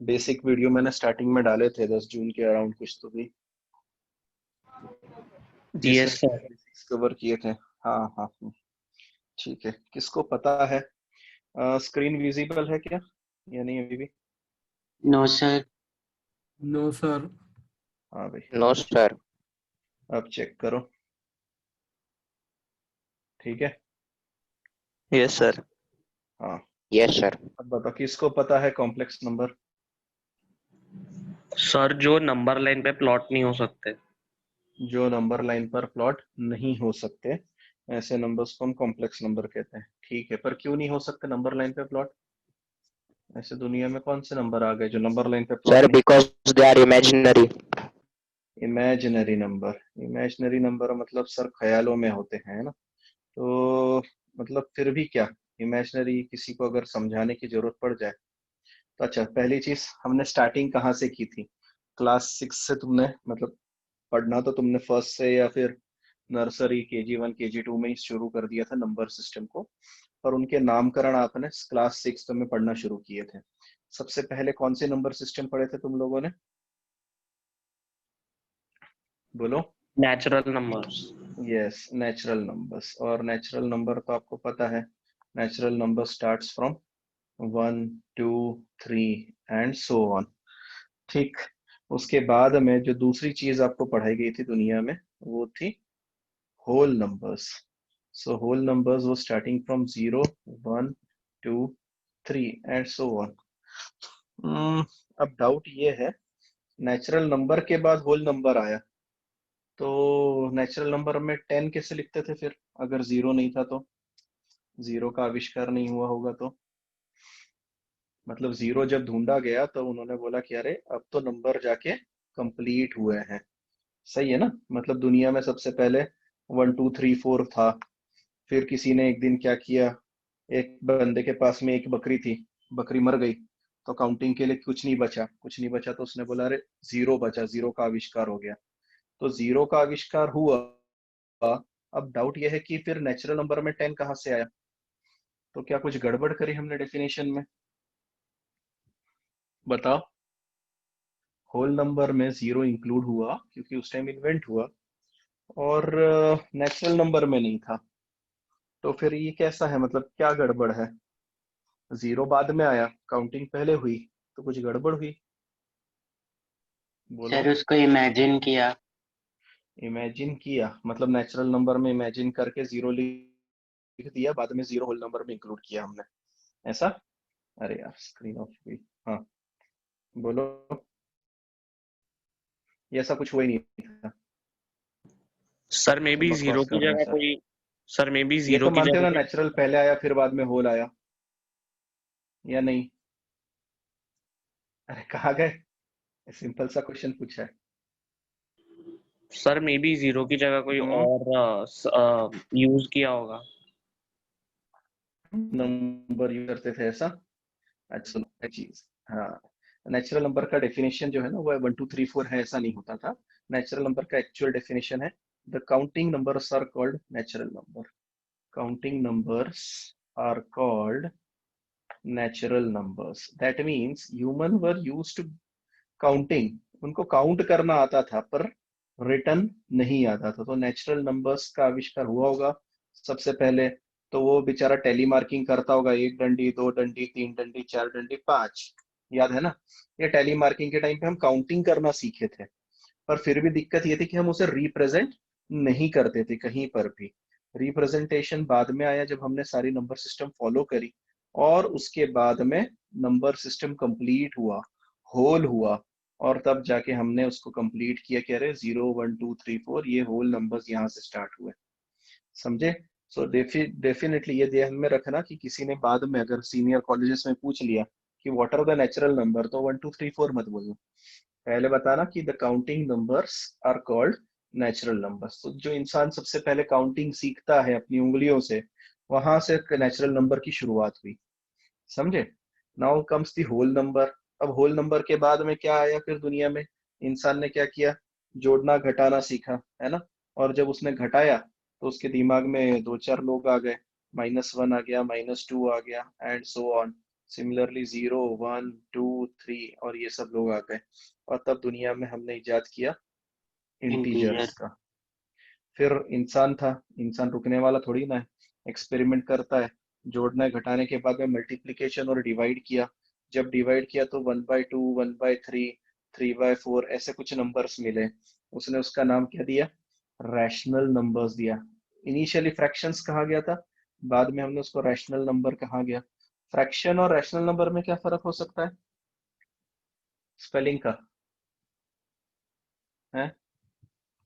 Basic video मैंने starting में डाले थे 10 जून के अराउंड कुछ तो भी, जिसमें यस सर। बेसिक्स कवर किए थे। हाँ हाँ ठीक है। किसको पता है? स्क्रीन विजिबल है क्या या नहीं अभी भी? No sir. No sir. हाँ भाई, नो सर। अब चेक करो। ठीक है। Yes sir. हाँ, यस सर। अब बताओ किसको पता है कॉम्प्लेक्स नंबर? सर जो नंबर लाइन पे प्लॉट नहीं हो सकते। जो नंबर लाइन पर प्लॉट नहीं हो सकते, ऐसे नंबर्स को हम कॉम्प्लेक्स नंबर कहते हैं। ठीक है, पर क्यों नहीं हो सकते नंबर लाइन पे प्लॉट? ऐसे दुनिया में कौन से नंबर आ गए जो नंबर लाइन पे प्लॉट सर नहीं? Because they are imaginary. Imaginary number. Imaginary number मतलब सर ख्यालों में होते हैं, है ना? तो मतलब फिर भी क्या, इमेजिनरी किसी को अगर समझाने की जरूरत पड़ जाए तो अच्छा, पहली चीज हमने स्टार्टिंग कहाँ से की थी? क्लास 6 से तुमने मतलब पढ़ना तो तुमने फर्स्ट से या फिर नर्सरी KG1 KG2 में ही शुरू कर दिया था नंबर सिस्टम को, पर उनके नामकरण आपने क्लास 6 में पढ़ना शुरू किए थे। सबसे पहले कौन से नंबर सिस्टम पढ़े थे तुम लोगों ने? बोलो। Natural numbers. Yes, natural numbers. और नेचुरल नंबर तो आपको पता है, natural number starts from 1 2 3 and so on. ठीक। उसके बाद में जो दूसरी चीज आपको पढ़ाई गई थी दुनिया में, वो थी whole numbers. So whole numbers वो starting from 0 1 2 3 and so on. अब डाउट ये है, नेचुरल नंबर के बाद होल नंबर आया, तो नेचुरल नंबर में 10 कैसे लिखते थे फिर, अगर जीरो नहीं था तो? जीरो का आविष्कार नहीं हुआ होगा तो? मतलब जीरो जब ढूंढा गया तो उन्होंने बोला कि अरे अब तो नंबर जाके कंप्लीट हुए हैं। सही है ना? मतलब दुनिया में सबसे पहले 1 2 3 4 था। फिर किसी ने एक दिन क्या किया, एक बंदे के पास में एक बकरी थी, बकरी मर गई, तो काउंटिंग के लिए कुछ नहीं बचा, कुछ नहीं बचा, तो उसने बोला अरे जीरो बचा, जीरो का आविष्कार हो गया। तो जीरो का आविष्कार हुआ। अब डाउट यह है कि फिर नेचुरल नंबर में 10 कहाँ से आया? तो क्या कुछ गड़बड़ करी हमने डेफिनेशन में? बताओ। होल नंबर में जीरो इंक्लूड हुआ क्योंकि उस टाइम इन्वेंट हुआ, और नेचुरल नंबर में नहीं था। तो फिर ये कैसा है, मतलब क्या गड़बड़ है? जीरो बाद में आया, काउंटिंग पहले हुई, तो कुछ गड़बड़ हुई। बोलो। सर उसको इमेजिन किया। इमेजिन किया मतलब नेचुरल नंबर में इमेजिन करके जीरो लिख दिया, बाद में जीरो होल नंबर में इंक्लूड किया हमने, ऐसा? अरे यार स्क्रीन ऑफ हुई। हाँ बोलो। ये ऐसा कुछ हुआ ही नहीं था। सर मे बी जीरो बकवास की कर रहे हैं जगह सर। कोई। सर मे बी ये जीरो तो की मानते हो जगह ना, कोई। नेचुरल पहले आया फिर बाद में होल आया, या नहीं? अरे कहाँ गए? सिंपल सा क्वेश्चन पूछा है। सर मे बी जीरो की जगह कोई और यूज किया होगा। नंबर यूज करते थे ऐसा? अच्छा एक चीज। हाँ, नेचुरल नंबर का डेफिनेशन जो है ना, वो 1 2 3 4 है ऐसा नहीं होता था। नेचुरल नंबर का एक्चुअल डेफिनेशन है, the counting numbers are called natural number. Counting numbers are called natural numbers. That means human were used to counting, उनको काउंट करना आता था पर रिटर्न नहीं आता था। तो नेचुरल नंबर्स का आविष्कार हुआ होगा सबसे पहले, तो वो बेचारा टेली मार्किंग करता होगा, एक डंडी, दो डंडी, तीन डंडी, चार डंडी, पांच। याद है ना? ये टेली मार्किंग के टाइम पे हम काउंटिंग करना सीखे थे, पर फिर भी दिक्कत ये थी कि हम उसे रिप्रेजेंट नहीं करते थे कहीं पर भी। रिप्रेजेंटेशन बाद में आया जब हमने सारी नंबर सिस्टम फॉलो करी, और उसके बाद में नंबर सिस्टम कंप्लीट हुआ, होल हुआ, और तब जाके हमने उसको कंप्लीट किया कि अरे 0 1 2 3 4 ये होल नंबर्स यहाँ से स्टार्ट हुए। समझे? सो डेफिनेटली ये ध्यान में रखना कि किसी ने बाद में अगर सीनियर कॉलेजेस में पूछ लिया कि what are the natural number, तो 1 2 3 4 मत बोलना, पहले बताना कि the counting numbers are called natural numbers. तो जो इंसान सबसे पहले काउंटिंग सीखता है अपनी उंगलियों से, वहां से नेचुरल नंबर की शुरुआत हुई। समझे? Now comes the whole number. अब होल नंबर के बाद में क्या आया फिर दुनिया में? इंसान ने क्या किया? जोड़ना घटाना सीखा, है ना? और जब उसने घटाया तो उसके दिमाग में दो चार लोग आ गए, -1 आ गया, -2 आ गया, एंड सो ऑन। सिमिलरली 0 1 2 3 और ये सब लोग आ गए, और तब दुनिया में हमने इजाद किया इंटीजर्स इंटीजर। का। फिर इंसान था, इंसान रुकने वाला थोड़ी ना है, एक्सपेरिमेंट करता है, जोड़ने घटाने के बाद में मल्टीप्लिकेशन और डिवाइड किया। जब डिवाइड किया तो 1/2 1/3 3/4 ऐसे कुछ नंबर्स मिले, उसने उसका नाम क्या दिया? रैशनल नंबर्स दिया। इनिशियली फ्रैक्शंस कहा गया था, बाद में हमने उसको रैशनल नंबर कहा गया। फ्रैक्शन और रैशनल नंबर में क्या फर्क हो सकता है? स्पेलिंग का है।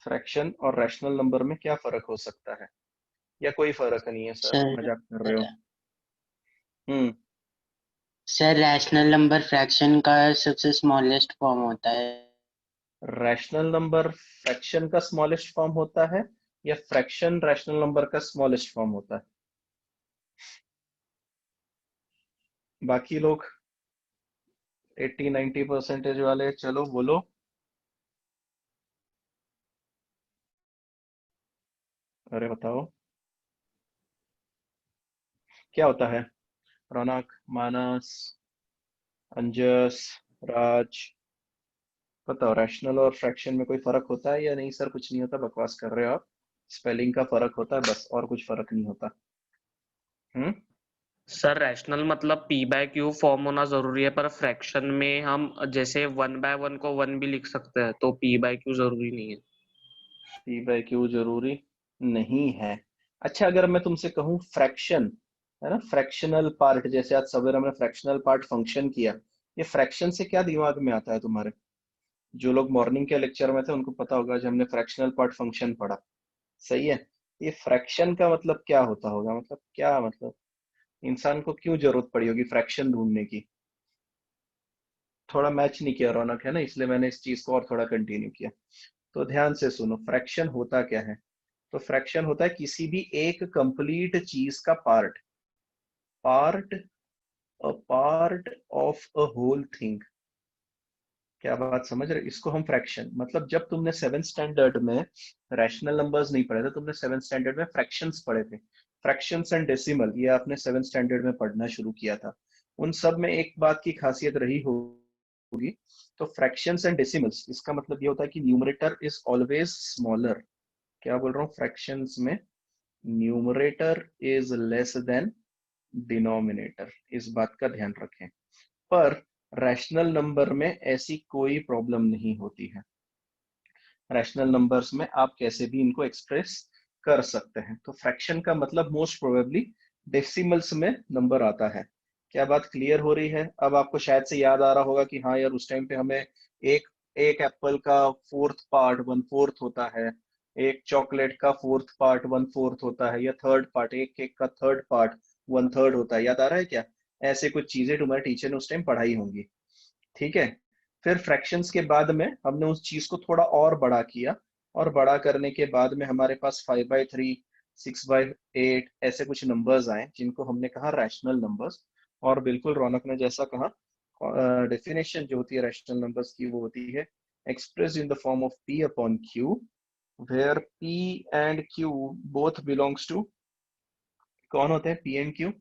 फ्रैक्शन और रैशनल नंबर में क्या फर्क हो सकता है? या कोई फर्क नहीं है सर, सर मजाक कर रहे हो? हम्म। सर रैशनल नंबर फ्रैक्शन का सबसे स्मॉलेस्ट फॉर्म होता है। रैशनल नंबर फ्रैक्शन का स्मॉलेस्ट फॉर्म होता है, या फ्रैक्शन रैशनल नंबर का स्मॉलेस्ट फॉर्म होता है? बाकी लोग 80-90% वाले चलो बोलो। अरे बताओ क्या होता है? रौनक, मानस, अंजस, राज, बताओ रैशनल और फ्रैक्शन में कोई फर्क होता है या नहीं? सर कुछ नहीं होता, बकवास कर रहे हो आप। स्पेलिंग का फर्क होता है बस, और कुछ फर्क नहीं होता। हम्म। सर रैशनल मतलब पी बाय क्यू फॉर्म होना जरूरी है, पर फ्रैक्शन में हम जैसे 1/1 को 1 भी लिख सकते हैं, तो पी बाय क्यू जरूरी नहीं है। पी बाय क्यू जरूरी नहीं है। अच्छा, अगर मैं तुमसे कहूँ फ्रैक्शन, है ना, फ्रैक्शनल पार्ट, जैसे आज सवेरे हमने फ्रैक्शनल पार्ट फंक्शन किया, ये फ्रैक्शन से क्या दिमाग में आता है तुम्हारे? जो लोग मॉर्निंग के लेक्चर में थे उनको पता होगा, जब हमने फ्रैक्शनल पार्ट फंक्शन पढ़ा। सही है। ये फ्रैक्शन का मतलब क्या होता होगा? मतलब क्या मतलब, इंसान को क्यों जरूरत पड़ी होगी फ्रैक्शन ढूंढने की? थोड़ा मैच नहीं किया रौनक, है ना, इसलिए मैंने इस चीज को और थोड़ा कंटिन्यू किया। तो ध्यान से सुनो, फ्रैक्शन होता क्या है? तो फ्रैक्शन होता है किसी भी एक कंप्लीट चीज का part, part, a part of a whole thing. क्या बात समझ रहे? इसको हम फ्रैक्शन, मतलब जब तुमने सेवेंथ स्टैंडर्ड में रैशनल नंबर्स नहीं पढ़े थे, तुमने सेवेंथ स्टैंडर्ड में फ्रैक्शंस पढ़े थे। फ्रैक्शंस एंड डेसिमल ये आपने सेवेंथ स्टैंडर्ड में पढ़ना शुरू किया था। उन सब में एक बात की खासियत रही होगी, तो फ्रैक्शंस एंड डेसिमल्स, इसका मतलब ये होता है कि न्यूमरेटर इज ऑलवेज स्मॉलर। क्या बोल रहा हूँ? फ्रैक्शंस में numerator is less than denominator, इस बात का ध्यान रखें। पर रैशनल नंबर में ऐसी कोई प्रॉब्लम नहीं होती है। रैशनल नंबर्स में आप कैसे भी इनको एक्सप्रेस कर सकते हैं। तो फ्रैक्शन का मतलब मोस्ट प्रोबेबली डेसिमल्स में नंबर आता है। क्या बात क्लियर हो रही है? अब आपको शायद से याद आ रहा होगा कि हाँ यार, उस टाइम पे हमें एक एक एप्पल का फोर्थ पार्ट 1/4 होता है, एक चॉकलेट का फोर्थ पार्ट 1/4 होता है, या थर्ड पार्ट, एक केक का थर्ड पार्ट 1/3 होता है। याद आ रहा है क्या? ऐसे कुछ चीजें तुम्हारे टीचर ने उस टाइम पढ़ाई होंगी। ठीक है। फिर फ्रैक्शंस के बाद में हमने उस चीज को थोड़ा और बड़ा किया, और बड़ा करने के बाद में हमारे पास 5/3 6/8 ऐसे कुछ नंबर्स आए, जिनको हमने कहा रैशनल नंबर्स। और बिल्कुल रौनक ने जैसा कहा, डेफिनेशन जो होती है रैशनल नंबर्स की, वो होती है express in the form of p upon q, where p and q both belongs to, कौन होते हैं p and q?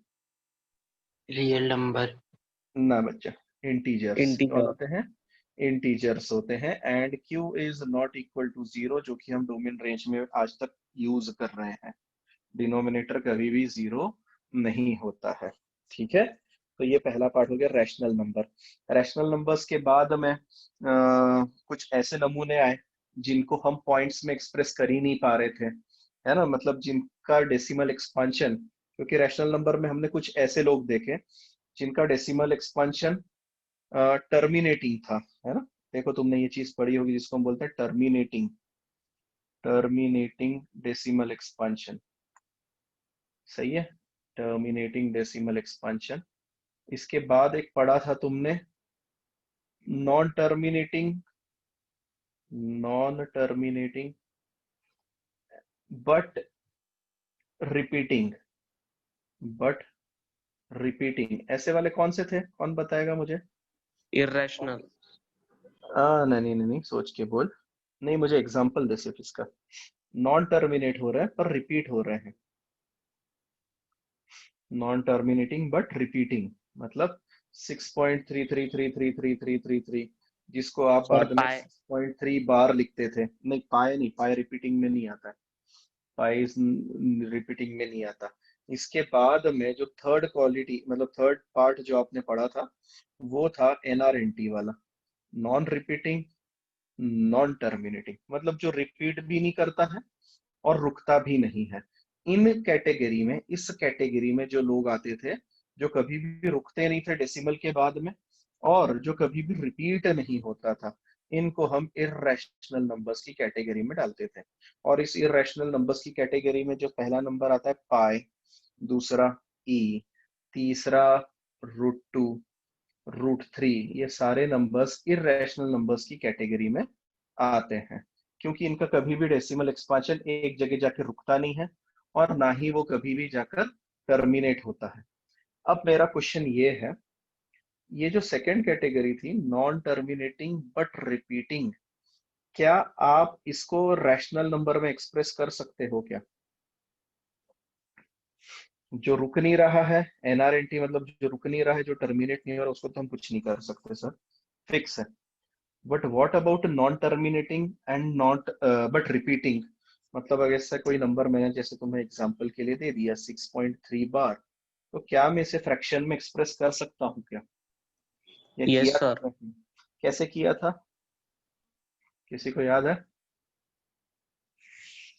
Real number. ना बच्चा, इंटीजर्स। कौन इंटीजर। होते हैं? इंटीजर्स होते हैं। And q is not equal to 0, जो कि हम डोमेन रेंज में आज तक यूज कर रहे हैं। डिनोमिनेटर कभी भी 0 नहीं होता है। ठीक है। तो ये पहला पार्ट हो गया रैशनल नंबर। रैशनल नंबर्स के बाद में कुछ ऐसे नमूने आए जिनको हम पॉइंट्स में एक्सप्रेस कर ही नहीं पा रहे थे, है ना, मतलब जिनका डेसिमल एक्सपांशन, क्योंकि रैशनल नंबर में हमने कुछ ऐसे लोग देखे जिनका डेसिमल एक्सपांशन टर्मिनेटिंग था, है ना। देखो तुमने ये चीज पढ़ी होगी जिसको हम बोलते हैं टर्मिनेटिंग, टर्मिनेटिंग डेसिमल एक्सपांशन। सही है, टर्मिनेटिंग डेसिमल एक्सपांशन। इसके बाद एक पढ़ा था तुमने non terminating, non terminating but repeating, but repeating, ऐसे वाले कौन से थे? कौन बताएगा मुझे? इरेशनल। नहीं नहीं नहीं नहीं, सोच के बोल। नहीं, मुझे एग्जांपल दे सिर्फ इसका। नॉन टर्मिनेट हो रहा है पर रिपीट हो रहे हैं, नॉन टर्मिनेटिंग बट रिपीटिंग, मतलब 6.33333333 जिसको आप सर बाद में पाए 6.3 बार लिखते थे। नहीं, पाए नहीं, पाए रिपीटिंग में नहीं आता है, पाई रिपीटिंग में नहीं आता। इसके बाद में जो थर्ड क्वालिटी मतलब थर्ड पार्ट जो आपने पढ़ा था वो था NRNT वाला, नॉन रिपीटिंग नॉन टर्मिनेटिंग, मतलब जो रिपीट भी नहीं करता है और रुकता भी नहीं है। इन कैटेगरी में, इस कैटेगरी में जो लोग आते थे, जो कभी भी रुकते नहीं थे डेसिमल के बाद में और जो कभी भी रिपीट नहीं होता था, इनको हम इर्रेशनल नंबर्स की कैटेगरी में डालते थे। और इस इर्रेशनल नंबर्स की कैटेगरी में जो पहला नंबर आता है पाई, दूसरा ई, तीसरा √2, √3, ये सारे नंबर्स इर्रेशनल नंबर्स की कैटेगरी में आते हैं, क्योंकि इनका कभी भी डेसिमल एक्सपांशन एक जगह जाकर रुकता नहीं है और ना ही वो कभी भी जाकर टर्मिनेट होता है। अब मेरा क्वेश्चन ये है, ये जो सेकंड कैटेगरी थी नॉन टर्मिनेटिंग बट रिपीटिंग, क्या आप इसको रैशनल नंबर में एक्सप्रेस कर सकते हो क्या? जो रुक नहीं रहा है, NRNT मतलब जो रुक नहीं रहा है, जो टर्मिनेट नहीं हो रहा, उसको तो हम कुछ नहीं कर सकते सर, फिक्स है। But what about non terminating and not but repeating, मतलब अगर ऐसा कोई नंबर मैंने जैसे तुम्हें एग्जांपल के लिए दे दिया 6.3 बार, तो क्या मैं इसे फ्रैक्शन में एक्सप्रेस कर सकता हूँ क्या? या यस किया सर। था नहीं? कैसे किया था, किसी को याद है?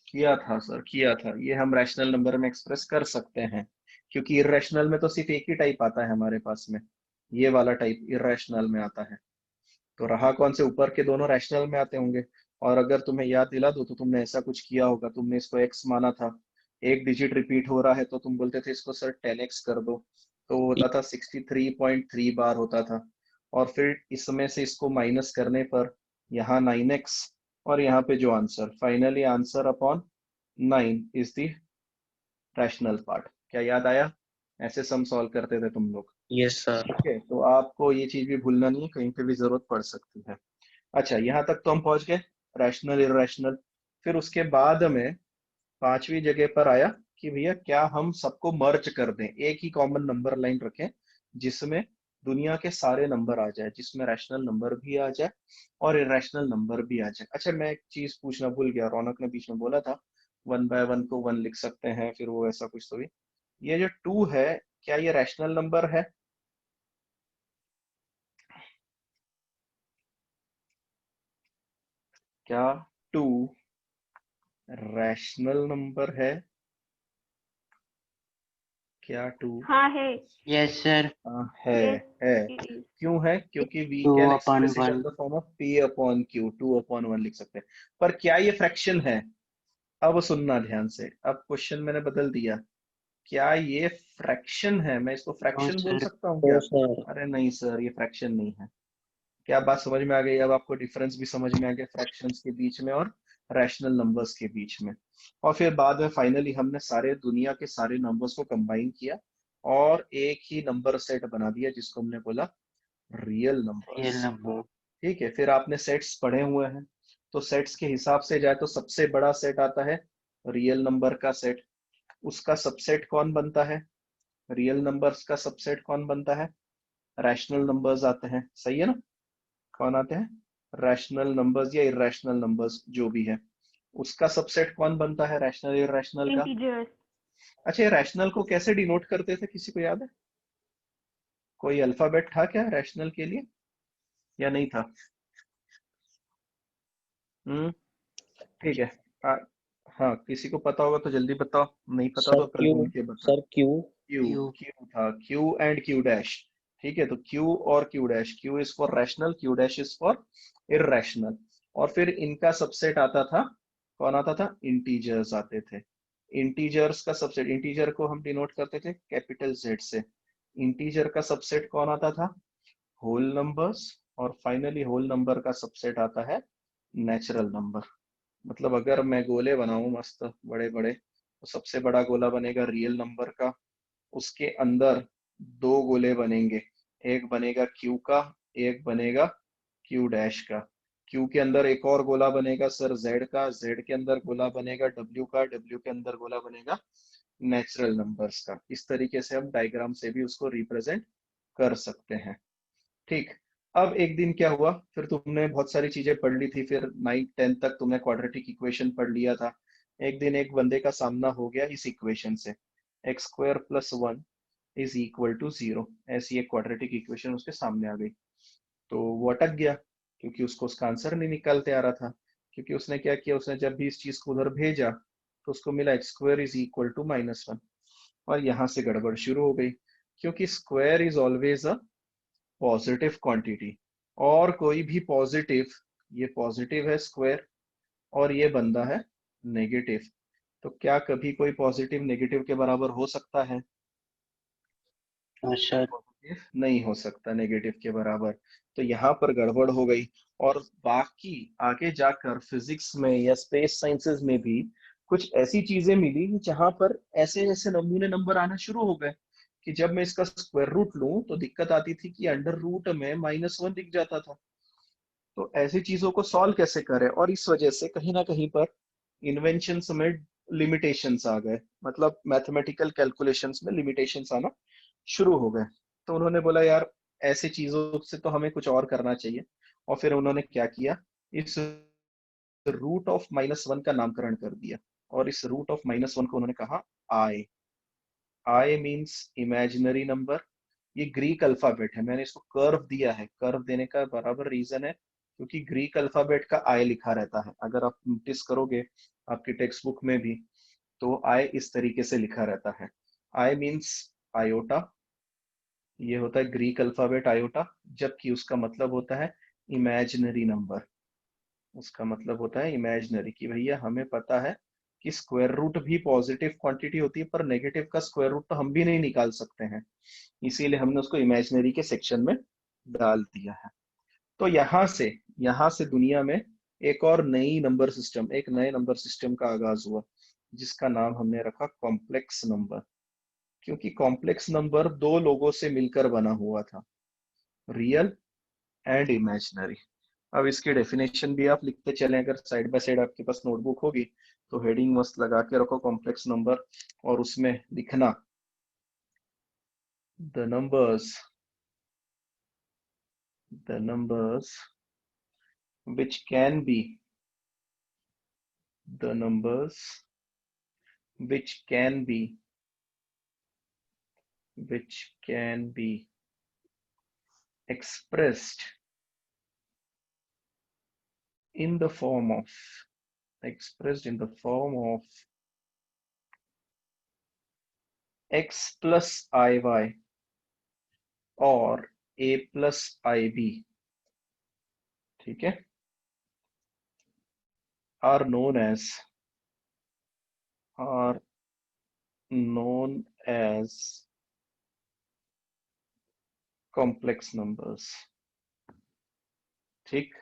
किया था सर, किया था। ये हम रैशनल नंबर में एक्सप्रेस कर सकते हैं, क्योंकि इर्रेशनल में तो सिर्फ एक ही टाइप आता है हमारे पास में, ये वाला टाइप इर्रेशनल में आता है। तो रहा कौन से, ऊपर के दोनों रैशनल में आते होंगे। और अगर तुम्हें याद दिला दो तो तुमने ऐसा कुछ किया होगा, तुमने इसको x माना था, एक डिजिट रिपीट हो रहा है तो तुम बोलते थे इसको सर 10x कर दो, तो वो होता था 63.3 बार होता था। और फिर इसमें से इसको माइनस करने पर यहाँ 9x, और यहाँ पे जो answer finally answer upon 9 is the rational part. क्या याद आया? ऐसे सम सॉल्व करते थे तुम लोग। Yes sir. ठीक है, तो आपको ये चीज भी भूलना नहीं है, कहीं पे भी जरूरत पड़ सकती है। अच्छा, यहाँ तक तो हम पहुंच गए, रैशनल इररेशनल। फिर उसके बाद में पांचवी जगह पर आया कि भैया क्या हम सबको मर्ज कर दें, एक ही कॉमन नंबर लाइन रखें जिसमें दुनिया के सारे नंबर आ जाए, जिसमें रैशनल नंबर भी आ जाए और इरेशनल नंबर भी आ जाए। अच्छा, मैं एक चीज पूछना भूल गया, रौनक ने बीच में बोला था 1/1 को 1 लिख सकते हैं, फिर वो ऐसा कुछ तो भी, ये जो 2 है, क्या ये रैशनल नंबर है? क्या 2 रैशनल नंबर है? क्या 2? हाँ है। Yes sir. है। Yes, है। it is. क्यों है? क्योंकि we two can upon express it in one. The form of P/Q, 2/1 लिख सकते हैं। पर क्या ये फ्रैक्शन है? अब सुनना ध्यान से, अब क्वेश्चन मैंने बदल दिया। क्या ये फ्रैक्शन है? मैं इसको नो फ्रैक्शन बोल सर। सकता हूँ तो क्या? सर अरे नहीं सर, ये फ्रैक्शन नहीं है। क्या बात समझ में आ गई? अब आपको डिफरेंस भी समझ में आ गया फ्रैक्शंस के बीच में और रैशनल नंबर्स के बीच में। और फिर बाद में फाइनली हमने सारे दुनिया के सारे नंबर्स को कंबाइन किया और एक ही नंबर सेट बना दिया, जिसको हमने बोला रियल नंबर्स। Real number. ठीक है, फिर आपने सेट्स पढ़े हुए हैं, तो सेट्स के हिसाब से जाए तो सबसे बड़ा सेट आता है रियल नंबर का सेट। उसका सबसेट कौन बनता है? रियल नंबर्स का सबसेट कौन बनता है? रैशनल नंबर्स आते हैं, सही है ना? कौन आते हैं? रैशनल नंबर्स या इरेशनल नंबर्स, जो भी है। उसका सबसेट कौन बनता है रैशनल इरेशनल का? Integers. अच्छा, ये रैशनल को कैसे डिनोट करते थे, किसी को याद है? कोई अल्फाबेट था क्या रैशनल के लिए या नहीं था? हम्म। ठीक है। आ, हाँ, किसी को पता होगा तो जल्दी बताओ, नहीं पता सर तो फिर क्यू। ढूंढ के बताओ। Sir Q. Q. Q. Q था, क्यू एंड क्यू डैश। ठीक है, तो क्यू और Q dash, Q is for rational, Q dash is for irrational. और फिर इनका सबसेट आता था, कौन आता था? इंटीजर्स आते थे। इंटीजर्स का सबसेट, इंटीजर को हम डिनोट करते थे कैपिटल जेड से। इंटीजर का सबसेट कौन आता था? Whole numbers. और फाइनली होल नंबर का सबसेट आता है नेचुरल नंबर। मतलब अगर मैं गोले बनाऊं मस्त बड़े बड़े, तो सबसे बड़ा गोला बनेगा रियल नंबर का, उसके अंदर दो गोले बनेंगे, एक बनेगा क्यू का, एक बनेगा क्यू डैश का। क्यू के अंदर एक और गोला बनेगा सर जेड का, जेड के अंदर गोला बनेगा डब्ल्यू का, डब्ल्यू के अंदर गोला बनेगा नेचुरल नंबर्स का। इस तरीके से हम डायग्राम से भी उसको रिप्रेजेंट कर सकते हैं। ठीक, अब एक दिन क्या हुआ, फिर तुमने बहुत सारी चीजें पढ़ ली थी, फिर 9th 10th तक तुमने क्वाड्रेटिक इक्वेशन पढ़ लिया था। एक दिन एक बंदे का सामना हो गया इस इक्वेशन से, x² + 1 इज इक्वल टू 0, ऐसी एक क्वाड्रेटिक इक्वेशन उसके सामने आ गई। तो वो अटक गया, क्योंकि उसको उसका आंसर नहीं निकालते आ रहा था। क्योंकि उसने क्या किया, उसने जब भी इस चीज को उधर भेजा तो उसको मिला x² इज इक्वल टू -1, और यहाँ से गड़बड़ शुरू हो गई, क्योंकि square is always a positive quantity, और कोई भी पॉजिटिव, ये पॉजिटिव है स्क्वायर, और ये बंदा है नेगेटिव, तो क्या कभी कोई पॉजिटिव नेगेटिव के बराबर हो सकता है? सर पॉजिटिव नहीं हो सकता नेगेटिव के बराबर। तो यहाँ पर गड़बड़ हो गई। और बाकी आगे जाकर फिजिक्स में या स्पेस साइंसेस में भी कुछ ऐसी चीजें मिली जहां पर ऐसे ऐसे नमूने नंबर आना शुरू हो गए कि जब मैं इसका स्क्वायर रूट लूं तो दिक्कत आती थी कि अंडर रूट में -1 दिख जाता था। तो ऐसी चीजों को सॉल्व कैसे करें, और इस वजह से कहीं ना कहीं पर इन्वेंशंस में लिमिटेशंस आ गए, मतलब मैथमेटिकल कैलकुलेशंस में लिमिटेशंस आना शुरू हो गए। तो उन्होंने बोला यार ऐसी चीजों से तो हमें कुछ और करना चाहिए, और फिर उन्होंने क्या किया, इस रूट ऑफ -1 का नामकरण कर दिया, और इस रूट ऑफ -1 को उन्होंने कहा i. I means imaginary number. ये ग्रीक अल्फाबेट है, मैंने इसको कर्व दिया है, कर्व देने का बराबर रीजन है क्योंकि ग्रीक अल्फाबेट का आई लिखा रहता है। अगर आप नोटिस करोगे आपकी टेक्स्ट बुक में भी, तो आई इस तरीके से लिखा रहता है। आई मीन्स आयोटा, ये होता है ग्रीक अल्फाबेट आयोटा, जबकि उसका मतलब होता है इमेजिनरी नंबर। उसका मतलब होता है इमेजिनरी, कि भैया हमें पता है कि स्क्वायर रूट भी पॉजिटिव क्वांटिटी होती है, पर नेगेटिव का स्क्वायर रूट तो हम भी नहीं निकाल सकते हैं, इसीलिए हमने उसको इमेजिनरी के सेक्शन में डाल दिया है। तो यहाँ से दुनिया में एक और नई नंबर सिस्टम, एक नए नंबर सिस्टम का आगाज हुआ, जिसका नाम हमने रखा कॉम्प्लेक्स नंबर। क्योंकि कॉम्प्लेक्स नंबर दो लोगों से मिलकर बना हुआ था, रियल एंड इमेजिनरी। अब इसकी डेफिनेशन भी आप लिखते चलें, अगर साइड बाय साइड आपके पास नोटबुक होगी तो हेडिंग मस्त लगा के रखो कॉम्प्लेक्स नंबर, और उसमें लिखना the numbers which can be the numbers which can be expressed in the form of x plus iy और a plus ib, ठीक है, are known as complex numbers। ठीक,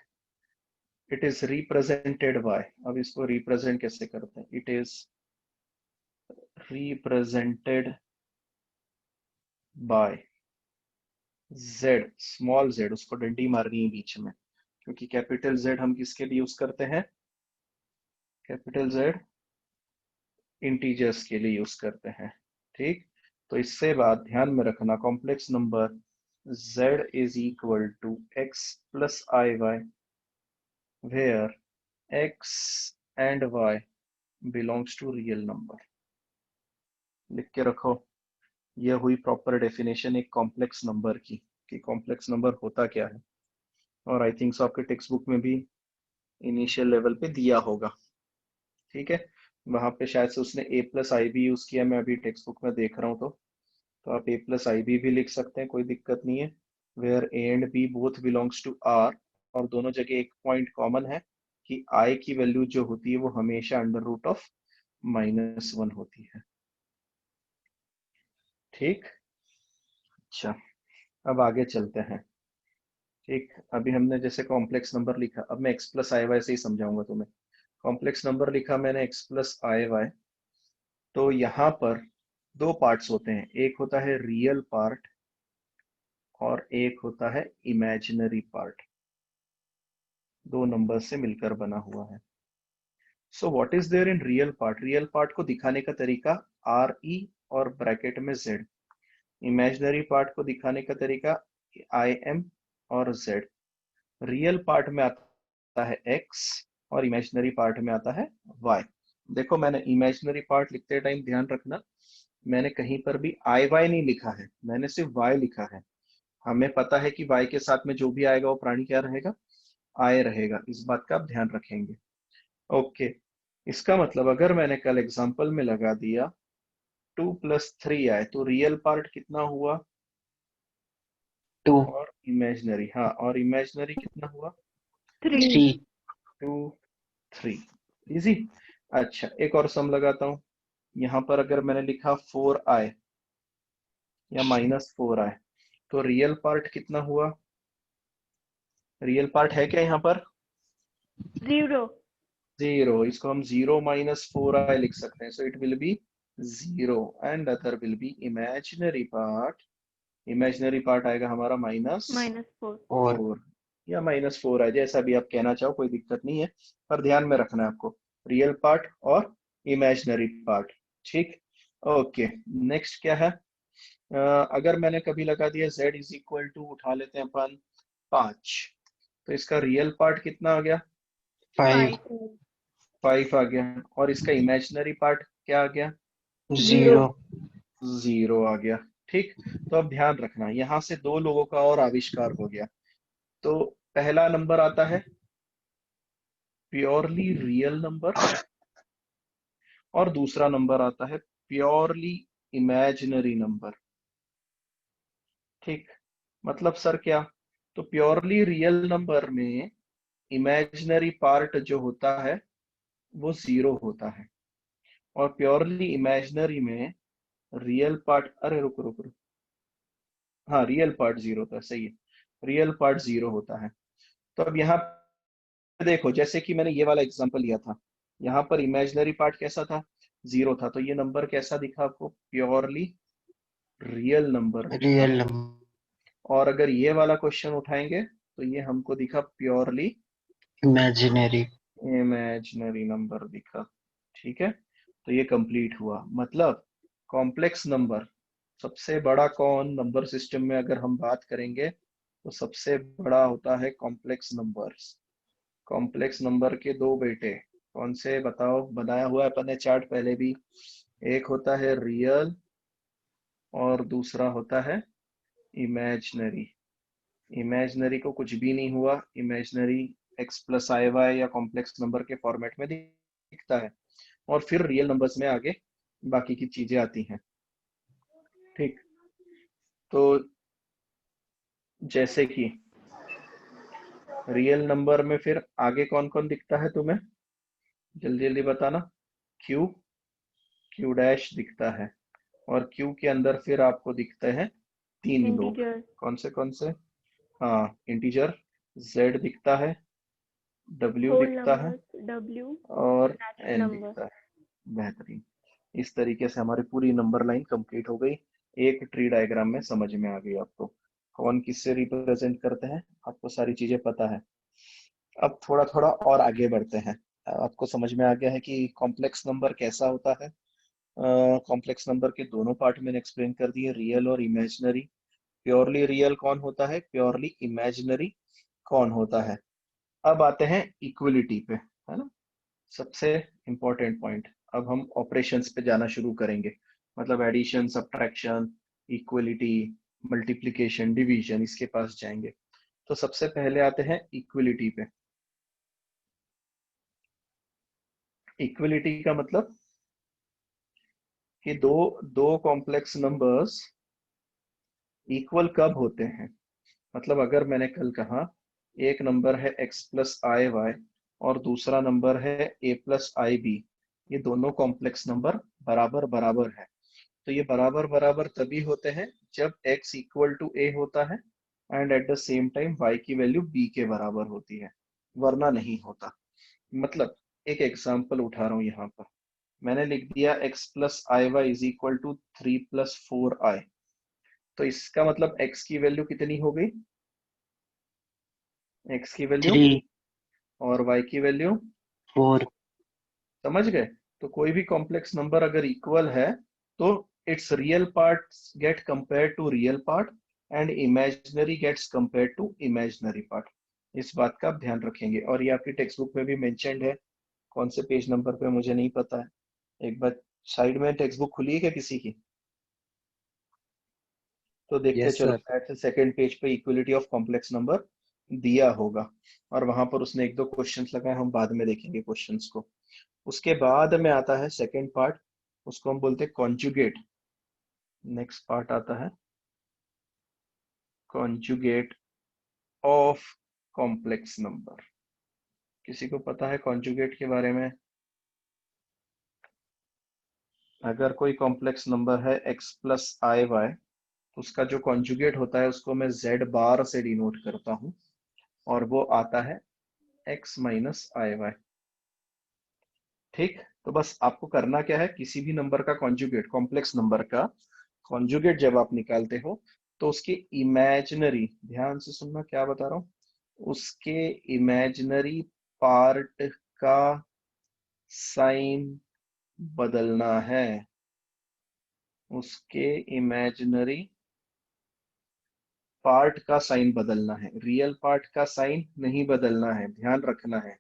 इट इज रिप्रेजेंटेड बाय, अब इसको represent कैसे करते हैं, it is represented by z, small z, उसको डंडी मारनी है बीच में, क्योंकि कैपिटल Z हम किसके लिए यूज करते हैं, कैपिटल Z इंटीजर्स के लिए यूज करते हैं। ठीक, तो इससे बात ध्यान में रखना, complex number z is equal to x plus iy, where x and y belongs to real number। लिख के रखो, यह हुई प्रॉपर डेफिनेशन एक कॉम्प्लेक्स नंबर की, कि कॉम्प्लेक्स नंबर होता क्या है। और आई थिंक सो आपके टेक्स्ट बुक में भी इनिशियल लेवल पे दिया होगा, ठीक है, वहां पे शायद से उसने a plus I B use किया, मैं अभी टेक्स्ट बुक में देख रहा हूँ, तो आप a प्लस आई बी भी लिख सकते हैं, कोई दिक्कत नहीं है। Where a and b both belongs to r, और दोनों जगह एक पॉइंट कॉमन है कि i की वैल्यू जो होती है वो हमेशा अंडर रूट ऑफ -1 होती है। ठीक, अच्छा, अब आगे चलते हैं। ठीक, अभी हमने जैसे कॉम्प्लेक्स नंबर लिखा, अब मैं x प्लस आई वाई से ही समझाऊंगा तुम्हें। कॉम्प्लेक्स नंबर लिखा मैंने x प्लस आई वाई, तो यहाँ पर दो पार्ट्स होते हैं, एक होता है रियल पार्ट और एक होता है इमेजिनरी पार्ट, दो नंबर से मिलकर बना हुआ है। So what is there in real part, real part को दिखाने का तरीका आर ई और ब्रैकेट में z, इमेजिनरी पार्ट को दिखाने का तरीका आई एम और जेड। रियल पार्ट में आता है x और इमेजिनरी पार्ट में आता है y। देखो मैंने इमेजिनरी पार्ट लिखते टाइम ध्यान रखना, मैंने कहीं पर भी आई वाई नहीं लिखा है, मैंने सिर्फ y लिखा है। हमें पता है कि y के साथ में जो भी आएगा वो प्राणी क्या रहेगा, आय रहेगा। इस बात का आप ध्यान रखेंगे। ओके, इसका मतलब अगर मैंने कल एग्जांपल में लगा दिया 2 + 3 आए तो रियल पार्ट कितना हुआ 2 और इमेजिनरी, हाँ, और इमेजिनरी कितना हुआ 3 2 3। इजी। अच्छा, एक और सम लगाता हूं। यहाँ पर अगर मैंने लिखा 4i या -4i तो रियल पार्ट कितना हुआ, रियल पार्ट है क्या यहाँ पर 0 0। इसको हम 0 - 4i लिख सकते हैं, so it will be 0 and other will be imaginary part. Imaginary part आएगा हमारा -4 और -4 या -4i, जैसा भी आप कहना चाहो, कोई दिक्कत नहीं है, पर ध्यान में रखना है आपको रियल पार्ट और इमेजिनरी पार्ट। ठीक, ओके। नेक्स्ट क्या है, अगर मैंने कभी लगा दिया z = उठा लेते हैं अपन 5, तो इसका रियल पार्ट कितना आ गया 5 5 आ गया, और इसका इमेजिनरी पार्ट क्या आ गया 0 0 आ गया। ठीक, तो अब ध्यान रखना, यहां से दो लोगों का और आविष्कार हो गया। तो पहला नंबर आता है प्योरली रियल नंबर और दूसरा नंबर आता है प्योरली इमेजिनरी नंबर। ठीक, मतलब सर क्या, तो प्योरली रियल नंबर में इमेजिनरी पार्ट जो होता है वो 0 होता है, और प्योरली इमेजिनरी में रियल पार्ट, अरे रुको रुको रुको, हाँ रियल पार्ट 0 होता है, सही है, रियल पार्ट 0 होता है। तो अब यहाँ पे देखो, जैसे कि मैंने ये वाला एग्जांपल लिया था, यहाँ पर इमेजिनरी पार्ट कैसा था 0 था, तो ये नंबर कैसा दिखा आपको प्योरली रियल नंबर दिखा। रियल नंबर और अगर ये वाला क्वेश्चन उठाएंगे तो ये हमको दिखा प्योरली इमेजिनरी इमेजिनरी नंबर दिखा। ठीक है, तो ये कंप्लीट हुआ। मतलब कॉम्प्लेक्स नंबर सबसे बड़ा कौन नंबर सिस्टम में अगर हम बात करेंगे तो सबसे बड़ा होता है कॉम्प्लेक्स नंबर्स। कॉम्प्लेक्स नंबर के दो बेटे कौन से बताओ, बनाया हुआ है अपन ने चार्ट पहले भी। एक होता है रियल और दूसरा होता है इमेजिनरी। इमेजिनरी को कुछ भी नहीं हुआ, इमेजिनरी x + i y या कॉम्प्लेक्स नंबर के फॉर्मेट में दिखता है, और फिर रियल नंबर्स में आगे बाकी की चीजें आती हैं। ठीक, तो जैसे कि रियल नंबर में फिर आगे कौन कौन दिखता है तुम्हें, जल्दी जल्दी बताना। क्यू, क्यू डैश दिखता है, और क्यू के अंदर फिर आपको दिखते हैं तीन लोग, इंटीजर कौन से, हाँ इंटीजर, जेड दिखता है, डब्ल्यू होल दिखता है नंबर्स W और नेचुरल एन नंबर दिखता है। बेहतरीन, इस तरीके से हमारी पूरी नंबर लाइन कंप्लीट हो गई, एक ट्री डायग्राम में समझ में आ गई आपको कौन किससे रिप्रेजेंट करते हैं, आपको सारी चीजें पता है। अब थोड़ा थोड़ा और आगे बढ़ते हैं। आपको समझ में आ गया है कि कॉम्प्लेक्स नंबर कैसा होता है। कॉम्प्लेक्स नंबर के दोनों पार्ट मैंने एक्सप्लेन कर दिए, रियल और इमेजिनरी। प्योरली रियल कौन होता है, प्योरली इमेजिनरी कौन होता है। अब आते हैं इक्वलिटी पे, है ना, सबसे इंपॉर्टेंट पॉइंट। अब हम ऑपरेशंस पे जाना शुरू करेंगे, मतलब addition, subtraction, equality, multiplication, division, इसके पास जाएंगे। तो सबसे पहले आते हैं इक्वलिटी पे। इक्वलिटी का मतलब कि दो दो कॉम्प्लेक्स नंबर्स इक्वल कब होते हैं। मतलब अगर मैंने कल कहा एक नंबर है x + i y और दूसरा नंबर है a + ib, ये दोनों कॉम्प्लेक्स नंबर बराबर बराबर है, तो ये बराबर बराबर तभी होते हैं जब x = a होता है and at the same time y की वैल्यू b के बराबर होती है, वरना नहीं होता। मतलब एक एग्जांपल उठा रहा हूं, यहाँ पर मैंने लिख दिया x + i y = 3 + 4i, तो इसका मतलब x की वैल्यू कितनी हो गई, x की वैल्यू 3 और y की वैल्यू, 4 समझ गए। तो कोई भी कॉम्प्लेक्स नंबर अगर इक्वल है तो its real parts get compared to real part and imaginary gets compared to imaginary part. इस बात का आप ध्यान रखेंगे। और ये आपकी टेक्स्ट बुक में भी मेंशन्ड है, कौन से पेज नंबर पे मुझे नहीं पता है। एक बार साइड में टेक्स्ट बुक खुली है क्या किसी की? तो देखते Yes, चलो, sir. शायद सेकंड पेज पे इक्वलिटी ऑफ कॉम्प्लेक्स नंबर दिया होगा, और वहां पर उसने एक दो क्वेश्चंस लगाए, हम बाद में देखेंगे क्वेश्चंस को। उसके बाद में आता है सेकंड पार्ट, उसको हम बोलते हैं कॉन्जुगेट। नेक्स्ट पार्ट आता है कॉन्जुगेट ऑफ कॉम्प्लेक्स नंबर। किसी को पता है कॉन्जुगेट के बारे में? अगर कोई कॉम्प्लेक्स नंबर है x प्लस आई वाई, तो उसका जो कॉन्जुगेट होता है उसको मैं z बार से डिनोट करता हूं, और वो आता है x माइनस आई वाई। ठीक, तो बस आपको करना क्या है, किसी भी नंबर का कॉन्जुगेट, कॉम्प्लेक्स नंबर का कॉन्जुगेट जब आप निकालते हो तो उसके इमेजिनरी, ध्यान से सुनना क्या बता रहा हूं, उसके इमेजिनरी पार्ट का साइन बदलना है। उसके इमेजिनरी पार्ट का साइन बदलना है, रियल पार्ट का साइन नहीं बदलना है, ध्यान रखना है।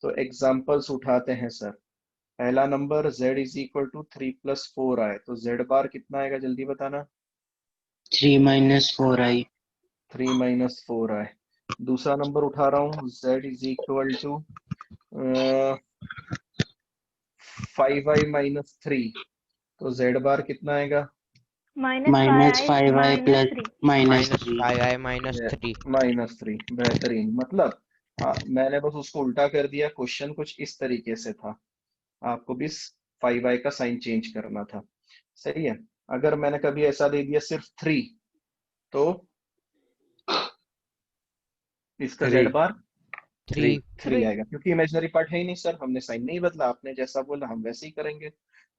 तो एग्जांपल्स उठाते हैं सर। पहला number z is equal to 3 plus 4i, तो z बार कितना आएगा जल्दी बताना? 3 minus 4i. 3 minus 4i। दूसरा नंबर उठा रहा हूँ, z is equal to 5i minus 3, तो z बार कितना आएगा? minus Minus 5i 5i minus plus 3. minus Minus 3. 5i minus 3. Minus 3, बेहतरीन। मतलब मैंने बस उसको उल्टा कर दिया, क्वेश्चन कुछ इस तरीके से था, आपको भी 5i का साइन चेंज करना था, सही है। अगर मैंने कभी ऐसा दे दिया सिर्फ 3, तो इसका z 3. बार 3. 3 आएगा, क्योंकि इमेजिनरी पार्ट है ही नहीं सर, हमने साइन नहीं बदला, आपने जैसा बोला हम वैसे ही करेंगे।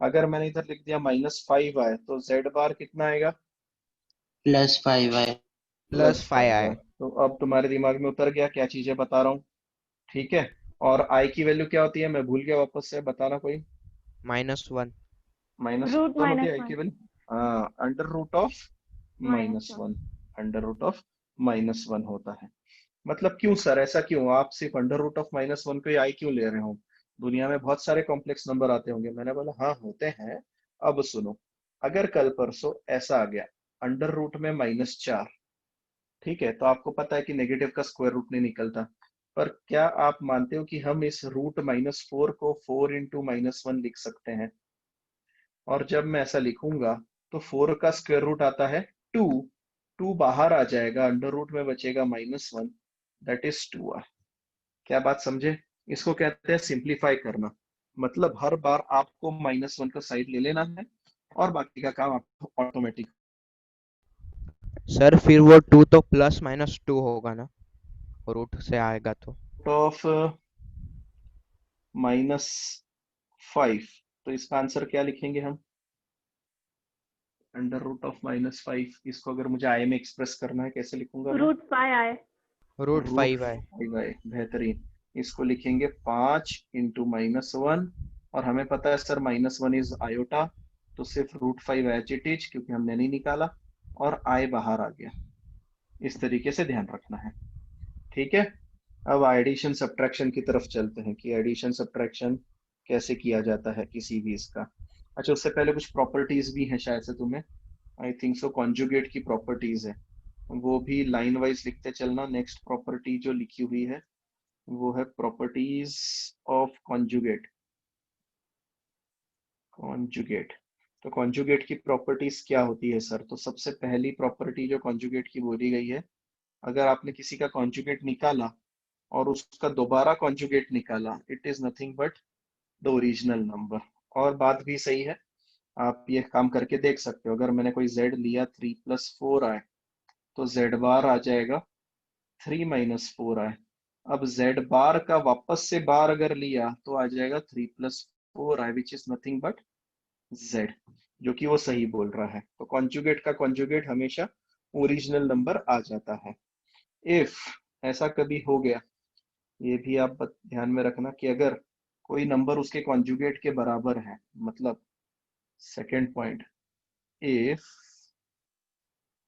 अगर मैंने इधर लिख दिया माइनस 5i, तो z बार कितना आएगा? Plus 5i. Plus plus 5i। 5i. तो अब तुम्हारे दिमाग में उतर गया क्या चीजें बता रहा हूँ, ठीक है। और i की वैल्यू क्या होती है, मैं भूल गया, वापस से बताना कोई। -1. माइनस Root वन होती minus है i की 1. वैल्यू, हाँ, under root of Minus minus 1. One, under root of minus 1 होता है। मतलब क्यों सर, ऐसा क्यों, आप सिर्फ अंडर रूट ऑफ माइनस 1 को आई क्यों ले रहे हो? दुनिया में बहुत सारे कॉम्प्लेक्स नंबर आते होंगे। मैंने बोला हाँ होते हैं। अब सुनो, अगर कल परसों ऐसा आ गया अंडर रूट में -4, ठीक है, तो आपको पता है कि नेगेटिव का स्क्वायर रूट नहीं निकलता, पर क्या आप मानते हो कि हम इस रूट -4 को 4 इंटू -1 लिख सकते हैं? और जब मैं ऐसा लिखूंगा तो 4 का स्क्वायर रूट आता है 2, 2 बाहर आ जाएगा, अंडर रूट में बचेगा -1, दैट इज 2i। क्या बात समझे? इसको कहते हैं सिंप्लीफाई करना। मतलब हर बार आपको -1 का साइड ले लेना है, और बाकी का काम आपको ऑटोमेटिक। सर फिर वो 2 तो +-2 होगा ना, रूट से आएगा तो। ऑफ -5, तो इसका आंसर क्या लिखेंगे हम? अंडर रूट ऑफ -5, इसको अगर मुझे आई में एक्सप्रेस करना है कैसे लिखूंगा मैं? Root 5i. Root root 5i. 5i, बेहतरीन। इसको लिखेंगे 5 इंटू -1, और हमें पता है सर -1 इज आयोटा, तो सिर्फ √5 एच इट इज, क्योंकि हमने नहीं निकाला, और आई बाहर आ गया। इस तरीके से ध्यान रखना है, ठीक है। अब एडिशन सब्ट्रैक्शन की तरफ चलते हैं कि एडिशन सब्ट्रैक्शन कैसे किया जाता है किसी भी इसका। अच्छा, उससे पहले कुछ प्रॉपर्टीज भी हैं शायद से तुम्हें, आई थिंक सो, कॉन्जुगेट की प्रॉपर्टीज है, वो भी लाइन वाइज लिखते चलना। नेक्स्ट प्रॉपर्टी जो लिखी हुई है वो है प्रॉपर्टीज ऑफ कॉन्जुगेट। कॉन्जुगेट, तो कॉन्जुगेट की प्रॉपर्टीज क्या होती है सर? तो सबसे पहली प्रॉपर्टी जो कॉन्जुगेट की बोली गई है, अगर आपने किसी का कॉन्जुगेट निकाला और उसका दोबारा कॉन्जुगेट निकाला, it is nothing but the original number. और बात भी सही है, आप ये काम करके देख सकते हो। अगर मैंने कोई z लिया 3 + 4i, तो z बार आ जाएगा 3 - 4i। अब z बार का वापस से बार अगर लिया तो आ जाएगा 3 + 4i, which is nothing but z, जो कि वो सही बोल रहा है। तो कॉन्जुगेट का कॉन्जुगेट हमेशा ओरिजिनल नंबर आ जाता है। इफ ऐसा कभी हो गया, ये भी आप ध्यान में रखना कि अगर कोई नंबर उसके कॉन्जुगेट के बराबर है, मतलब second point, if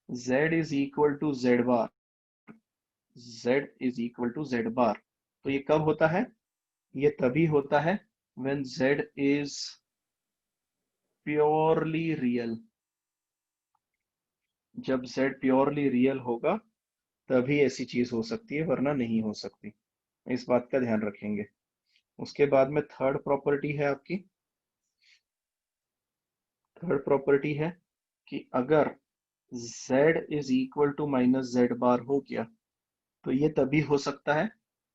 z is equal to z bar, z is equal to z bar, तो ये कब होता है? ये तभी होता है when z is purely real। जब z प्योरली रियल होगा तभी ऐसी चीज हो सकती है, वरना नहीं हो सकती। इस बात का ध्यान रखेंगे। उसके बाद में थर्ड प्रॉपर्टी है आपकी, थर्ड प्रॉपर्टी है कि अगर z is equal to minus z bar हो गया तो ये तभी हो सकता है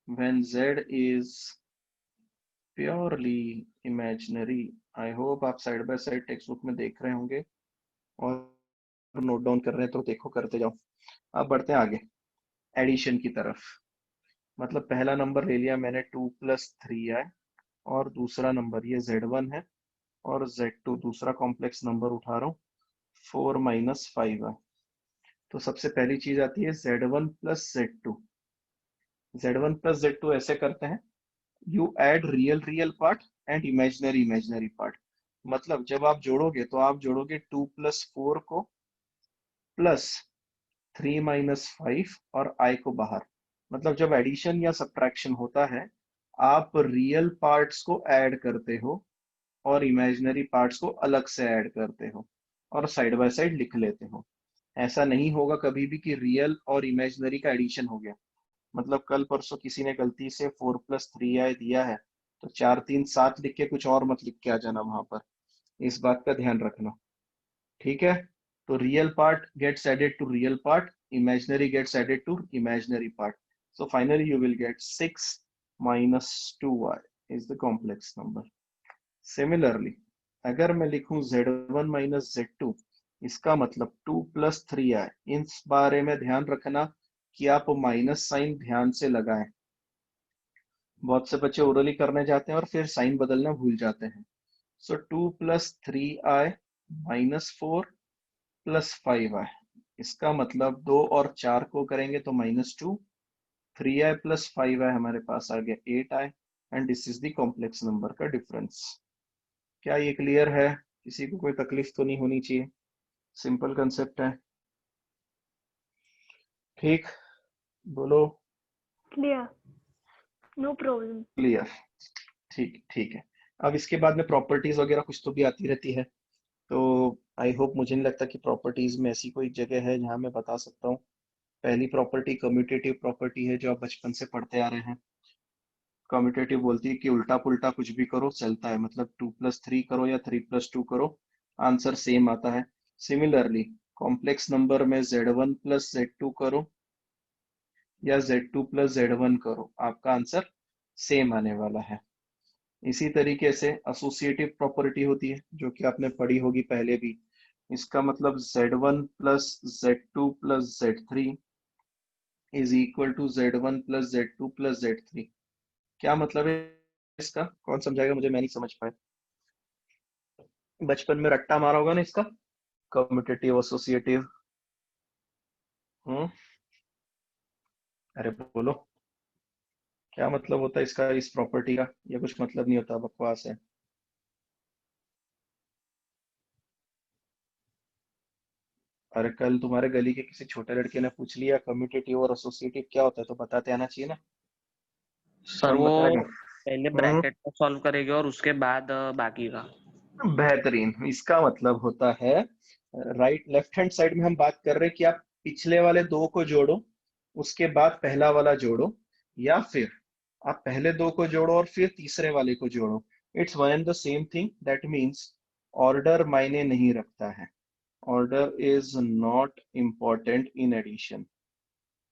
when z is purely imaginary। I hope आप side by side text book में देख रहे होंगे और नोट डाउन कर रहे हैं तो देखो, करते जाओ। अब बढ़ते हैं आगे एडिशन की तरफ। मतलब पहला नंबर ले लिया मैंने 2 + 3i और दूसरा नंबर ये z1 है और z2 दूसरा कॉम्प्लेक्स नंबर उठा रहा हूँ 4 - 5i। तो सबसे पहली चीज आती है z1 + z2। z1 + z2 ऐसे करते हैं, you add real part and imaginary part. मतलब जब आप जोड़ोगे तो आप जोड़ोगे 2 + 4 को प्लस 3 - 5 और i को बाहर। मतलब जब एडिशन या सब्ट्रैक्शन होता है आप रियल पार्ट्स को ऐड करते हो और इमेजिनरी पार्ट्स को अलग से ऐड करते हो और साइड बाय साइड लिख लेते हो। ऐसा नहीं होगा कभी भी कि रियल और इमेजिनरी का एडिशन हो गया। मतलब कल परसों किसी ने गलती से 4 + 3i दिया है तो 4 3 7 लिख के कुछ और मत लिख के आ जाना वहां पर। इस बात का ध्यान रखना, ठीक है? तो real part gets added to real part, imaginary gets added to imaginary part. So finally you will get 6 - 2i is the complex number. Similarly, अगर मैं लिखूं z1 - z2, इसका मतलब 2 + 3i। इस बारे में ध्यान रखना कि आप माइनस साइन ध्यान से लगाएं। बहुत से बच्चे ओरली करने जाते हैं और फिर साइन बदलना भूल जाते हैं। सो 2 + 3i - 4 + 5i। इसका मतलब 2 और 4 को करेंगे तो -2, 3i + 5i हमारे पास आ गया 8i and this is the complex number का डिफरेंस। क्या ये क्लियर है? किसी को कोई तकलीफ तो नहीं होनी चाहिए, सिंपल कंसेप्ट है। ठीक, बोलो। Clear, no problem. क्लियर, ठीक है। अब इसके बाद में प्रॉपर्टीज वगैरह कुछ तो भी आती रहती है, तो आई होप, मुझे नहीं लगता कि प्रॉपर्टीज में ऐसी कोई जगह है जहां मैं बता सकता हूँ। पहली प्रॉपर्टी कम्यूटेटिव प्रॉपर्टी है जो आप बचपन से पढ़ते आ रहे हैं। कम्यूटेटिव बोलती है कि उल्टा पुल्टा कुछ भी करो चलता है। मतलब 2 + 3 करो या 3 + 2 करो, आंसर सेम आता है। सिमिलरली कॉम्प्लेक्स नंबर में z1 + z2 करो या z2 + z1 करो, आपका आंसर सेम आने वाला है। इसी तरीके से एसोसिएटिव प्रॉपर्टी होती है जो कि आपने पढ़ी होगी पहले भी। इसका मतलब z1 + z2 + z3 is equal to z1 + z2 + z3। क्या मतलब है इसका? कौन समझाएगा मुझे? मैं नहीं समझ पाया। बचपन में रट्टा मारा होगा ना इसका, कम्यूटेटिव एसोसिएटिव। अरे बोलो, क्या मतलब होता है इसका, इस प्रॉपर्टी का? या कुछ मतलब नहीं होता, बकवास है। अरे कल तुम्हारे गली के किसी छोटे लड़के ने पूछ लिया कम्यूटेटिव और एसोसिएटिव क्या होता है, तो बताते आना चाहिए ना। सर कौन वो बताएगा? पहले ब्रैकेट को सॉल्व करेंगे और उसके बाद बाकी का। बेहतरीन। इसका मतलब होता है राइट लेफ्ट हैंड साइड में हम बात कर रहे हैं कि आप पिछले वाले दो को जोड़ो, उसके बाद पहला वाला जोड़ो, या फिर आप पहले दो को जोड़ो और फिर तीसरे वाले को जोड़ो। It's one and the same thing. That means order मायने नहीं रखता है। Order is not important in addition.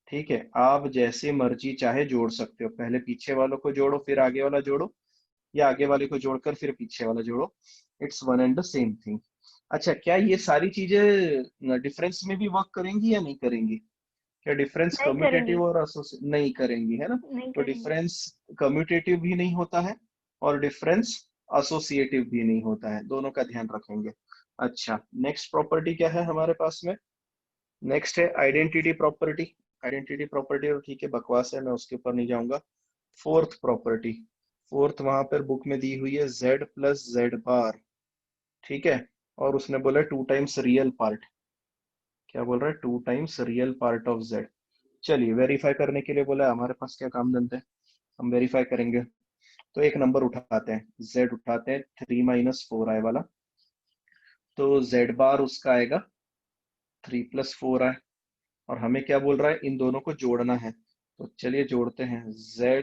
ठीक है, आप जैसे मर्जी चाहे जोड़ सकते हो, पहले पीछे वालों को जोड़ो फिर आगे वाला जोड़ो, या आगे वाले को जोड़कर फिर पीछे वाला जोड़ो। It's one and the same thing. अच्छा, क्या ये सारी चीजें डिफरेंस में भी वर्क करेंगी या नहीं करेंगी? क्या डिफरेंस नहीं कम्यूटेटिव करेंगी, और नहीं करेंगी, है ना? नहीं तो करेंगी। डिफरेंस कम्यूटेटिव भी नहीं होता है और डिफरेंस एसोसिएटिव भी नहीं होता है, दोनों का ध्यान रखेंगे। अच्छा, नेक्स्ट प्रॉपर्टी क्या है हमारे पास में? नेक्स्ट है आइडेंटिटी प्रॉपर्टी। आइडेंटिटी प्रॉपर्टी और ठीक है, बकवास है, मैं उसके ऊपर नहीं जाऊंगा। फोर्थ प्रॉपर्टी, फोर्थ वहां पर बुक में दी हुई है z + z बार। ठीक है, और उसने बोला 2 टाइम्स रियल पार्ट, क्या बोल रहा है, 2 times real part of z। चलिए वेरीफाई करने के लिए बोला है, हमारे पास क्या काम धंधे, हम वेरीफाई करेंगे। तो एक नंबर उठाते हैं, z उठाते हैं 3 - 4i वाला, तो z बार उसका आएगा 3 + 4i, और हमें क्या बोल रहा है, इन दोनों को जोड़ना है। तो चलिए जोड़ते हैं, z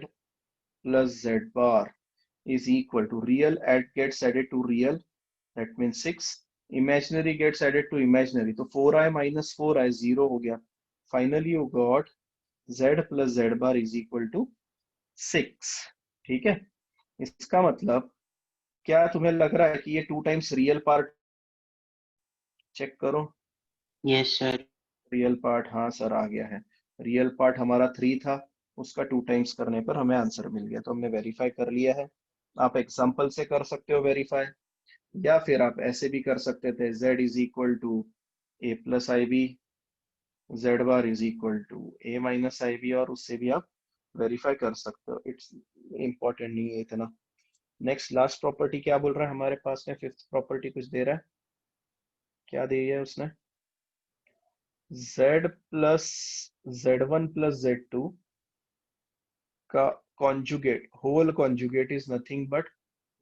+ z bar is equal to real gets added to real, that means 6, imaginary gets added to imaginary, तो 4i - 4i 0 हो गया। Finally you got z + z bar is equal to 6। ठीक है, इसका मतलब क्या तुम्हें लग रहा है कि ये 2 टाइम्स रियल पार्ट, चेक करो, यस सर। रियल पार्ट, हाँ सर आ गया है। रियल पार्ट हमारा 3 था, उसका 2 टाइम्स करने पर हमें आंसर मिल गया, तो हमने वेरीफाई कर लिया है। आप एग्जाम्पल से कर सकते हो वेरीफाई, या फिर आप ऐसे भी कर सकते थे, z is equal to a + ib, z bar is equal to a - ib, और उससे भी आप वेरीफाई कर सकते हो, इट्स इम्पोर्टेंट नहीं है इतना। नेक्स्ट लास्ट प्रॉपर्टी क्या बोल रहा है हमारे पास में, फिफ्थ प्रॉपर्टी कुछ दे रहा है, क्या दी है उसने, z + z1 + z2 का conjugate, whole conjugate is nothing but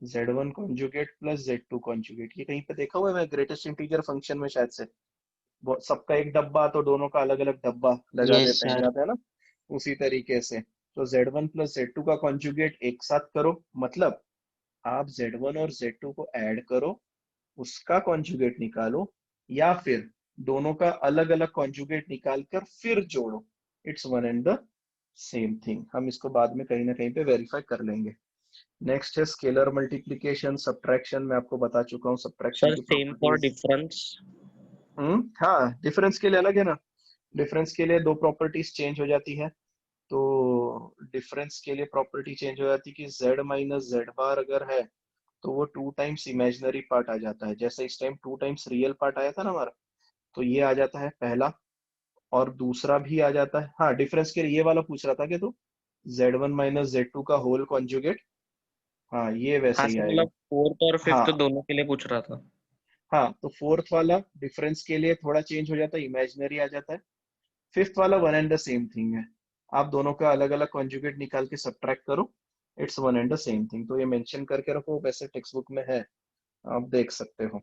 z1 conjugate + z2 conjugate. ये कहीं पे देखा हुआ है मैं ग्रेटेस्ट इंटीजर फंक्शन में शायद से, सबका एक डब्बा तो दोनों का अलग अलग डब्बा लगा यस देते हैं, सर। याद है ना, उसी तरीके से। तो z1 + z2 का कॉन्जुगेट एक साथ करो, मतलब आप z1 और z2 को ऐड करो, उसका कॉन्जुगेट निकालो, या फिर दोनों का अलग अलग कॉन्जुगेट निकाल कर फिर जोड़ो, it's one and the same thing. हम इसको बाद में कहीं ना कहीं पे वेरीफाई कर लेंगे। नेक्स्ट है स्केलर मल्टीप्लिकेशन सब्ट्रैक्शन, मैं आपको बता चुका हूँ सब्ट्रैक्शन सर की सेम फॉर प्रॉपर्टीज। डिफरेंस। हाँ, डिफरेंस के लिए अलग है ना, डिफरेंस के लिए दो प्रॉपर्टीज चेंज हो जाती है। तो डिफरेंस के लिए प्रॉपर्टी चेंज हो जाती है कि z - z बार अगर है तो वो 2 टाइम्स इमेजिनरी पार्ट आ जाता है, जैसे इस टाइम 2 टाइम्स रियल पार्ट आया था ना हमारा, तो ये आ जाता है पहला, और दूसरा भी आ जाता है। हाँ, डिफरेंस के लिए ये वाला पूछ रहा था कि तू, z1 - z2 का होल कॉन्जुगेट, हाँ ये वैसे हाँ ही सर, आएगा। मतलब फोर्थ और फिफ्थ हाँ दोनों के लिए पूछ रहा था। हाँ, तो फोर्थ वाला डिफरेंस के लिए थोड़ा चेंज हो जाता है, इमेजिनरी आ जाता है। फिफ्थ वाला one and the same thing है, आप दोनों का अलग अलग कॉन्जुगेट निकाल के सब्ट्रैक्ट करो, it's one and the same thing. तो ये मेंशन करके रखो, वैसे टेक्स्ट बुक में है, आप देख सकते हो।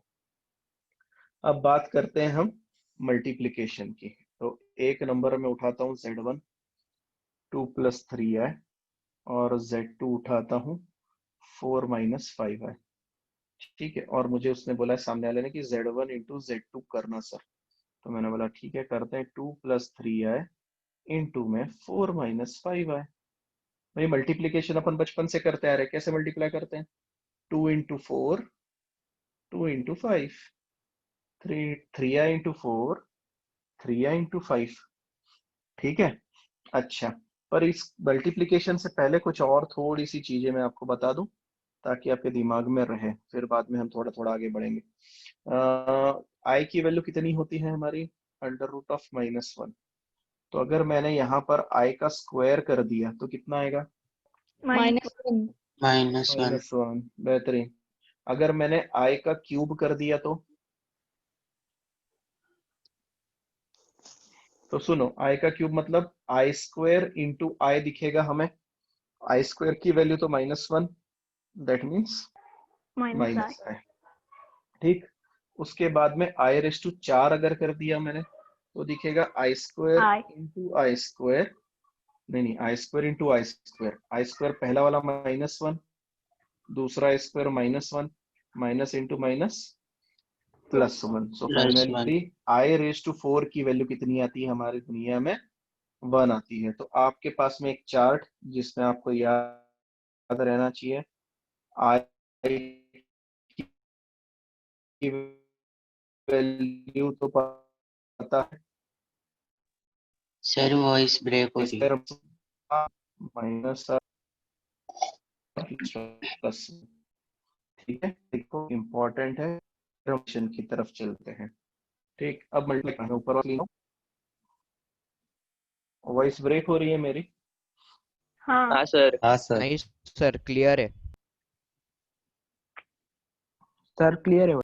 अब बात करते हैं हम मल्टीप्लिकेशन की, तो एक नंबर में उठाता हूँ z1 2 + 3i, और z2 उठाता हूँ 4 - 5i। ठीक है, और मुझे उसने बोला है सामने वाले ने कि z1 × z2 करना सर, तो मैंने बोला ठीक है करते हैं, 2 + 3i इंटू में 4 - 5i। भाई मल्टीप्लीकेशन अपन बचपन से करते आ रहे हैं, कैसे मल्टीप्लाई करते हैं, 2 × 4 2 × 5, 3i × 4 3i × 5। ठीक है, अच्छा, पर इस मल्टीप्लिकेशन से पहले कुछ और थोड़ी सी चीजें मैं आपको बता दूं, ताकि आपके दिमाग में रहे, फिर बाद में हम थोड़ा थोड़ा आगे बढ़ेंगे। आई की वैल्यू कितनी होती है हमारी, √(-1). तो अगर मैंने यहाँ पर आई का स्क्वायर कर दिया तो कितना आएगा, -1. -1। -1। बेहतरीन। अगर मैंने आई का क्यूब कर दिया तो सुनो, आई का क्यूब मतलब i² × i दिखेगा हमें, i² की वैल्यू तो -1, दैट मीन्स -i. -i। ठीक, उसके बाद में i⁴ अगर कर दिया मैंने तो दिखेगा i² I. × i², नहीं i² × i², i² पहला वाला -1, दूसरा i² -1, माइनस इंटू माइनस +1। सो +1। फाइनली i⁴ की वैल्यू कितनी आती है हमारी दुनिया में, 1 आती है। तो आपके पास में एक चार्ट जिसमें आपको याद रहना चाहिए, i की वैल्यू तो पता है, सर वॉइस ब्रेक हो रही है। Minus plus. ठीक है, देखो इंपॉर्टेंट है, फंक्शन की तरफ चलते हैं। ठीक, अब मल्टीप्लाई ऊपर वाली वॉइस ब्रेक हो रही है मेरी, हाँ. हाँ सर। हाँ सर। नहीं सर, क्लियर है। सर क्लियर है।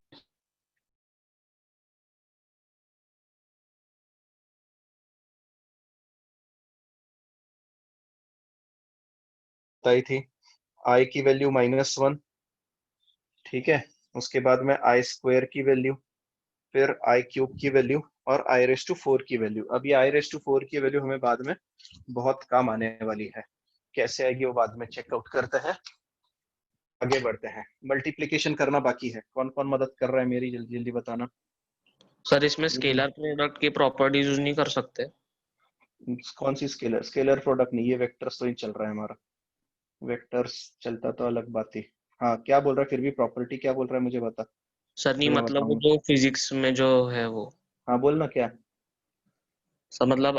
बताई थी, आई की वैल्यू -1, ठीक है, उसके बाद में आई स्क्वायर की वैल्यू, फिर आई क्यूब की वैल्यू और आई रेस टू 4 की वैल्यू। अब ये आई रेस टू 4 की वैल्यू हमें बाद में बहुत काम आने वाली है, कैसे आएगी वो बाद में चेकआउट करते हैं, आगे बढ़ते हैं। मल्टीप्लिकेशन करना बाकी है, कौन कौन मदद कर रहा है मेरी, जल्दी जल्दी बताना। सर इसमें स्केलर प्रोडक्ट की प्रॉपर्टीज यूज नहीं कर सकते? कौन सी स्केलर? स्केलर प्रोडक्ट नहीं, ये वेक्टर्स तो ही चल रहा है हमारा, वेक्टर्स चलता तो अलग बात ही। हाँ क्या बोल रहा है, फिर भी प्रॉपर्टी क्या बोल रहा है मुझे बता, सर नहीं फिर मैं मतलब वो बताऊंगा। जो फिजिक्स में जो है वो, हाँ बोलना क्या। सर मतलब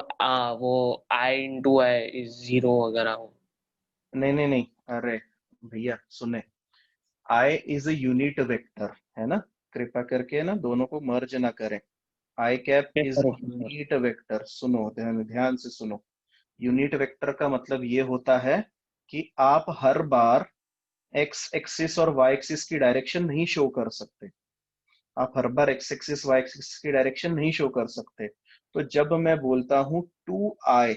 वो आई इंटू आई इज 0 वगैरह हो। नहीं नहीं नहीं, अरे भैया सुने, I is a unit vector है ना, कृपया करके ना दोनों को मर्ज ना करें। I cap is sir unit vector, सुनो ध्यान ध्यान से सुनो। यूनिट वेक्टर का मतलब ये होता है कि आप हर बार एक्स एक्सिस और वाई एक्सिस की डायरेक्शन नहीं शो कर सकते, आप हर बार एक्स एक्सिस वाई एक्सिस की डायरेक्शन नहीं शो कर सकते। तो जब मैं बोलता हूं 2i,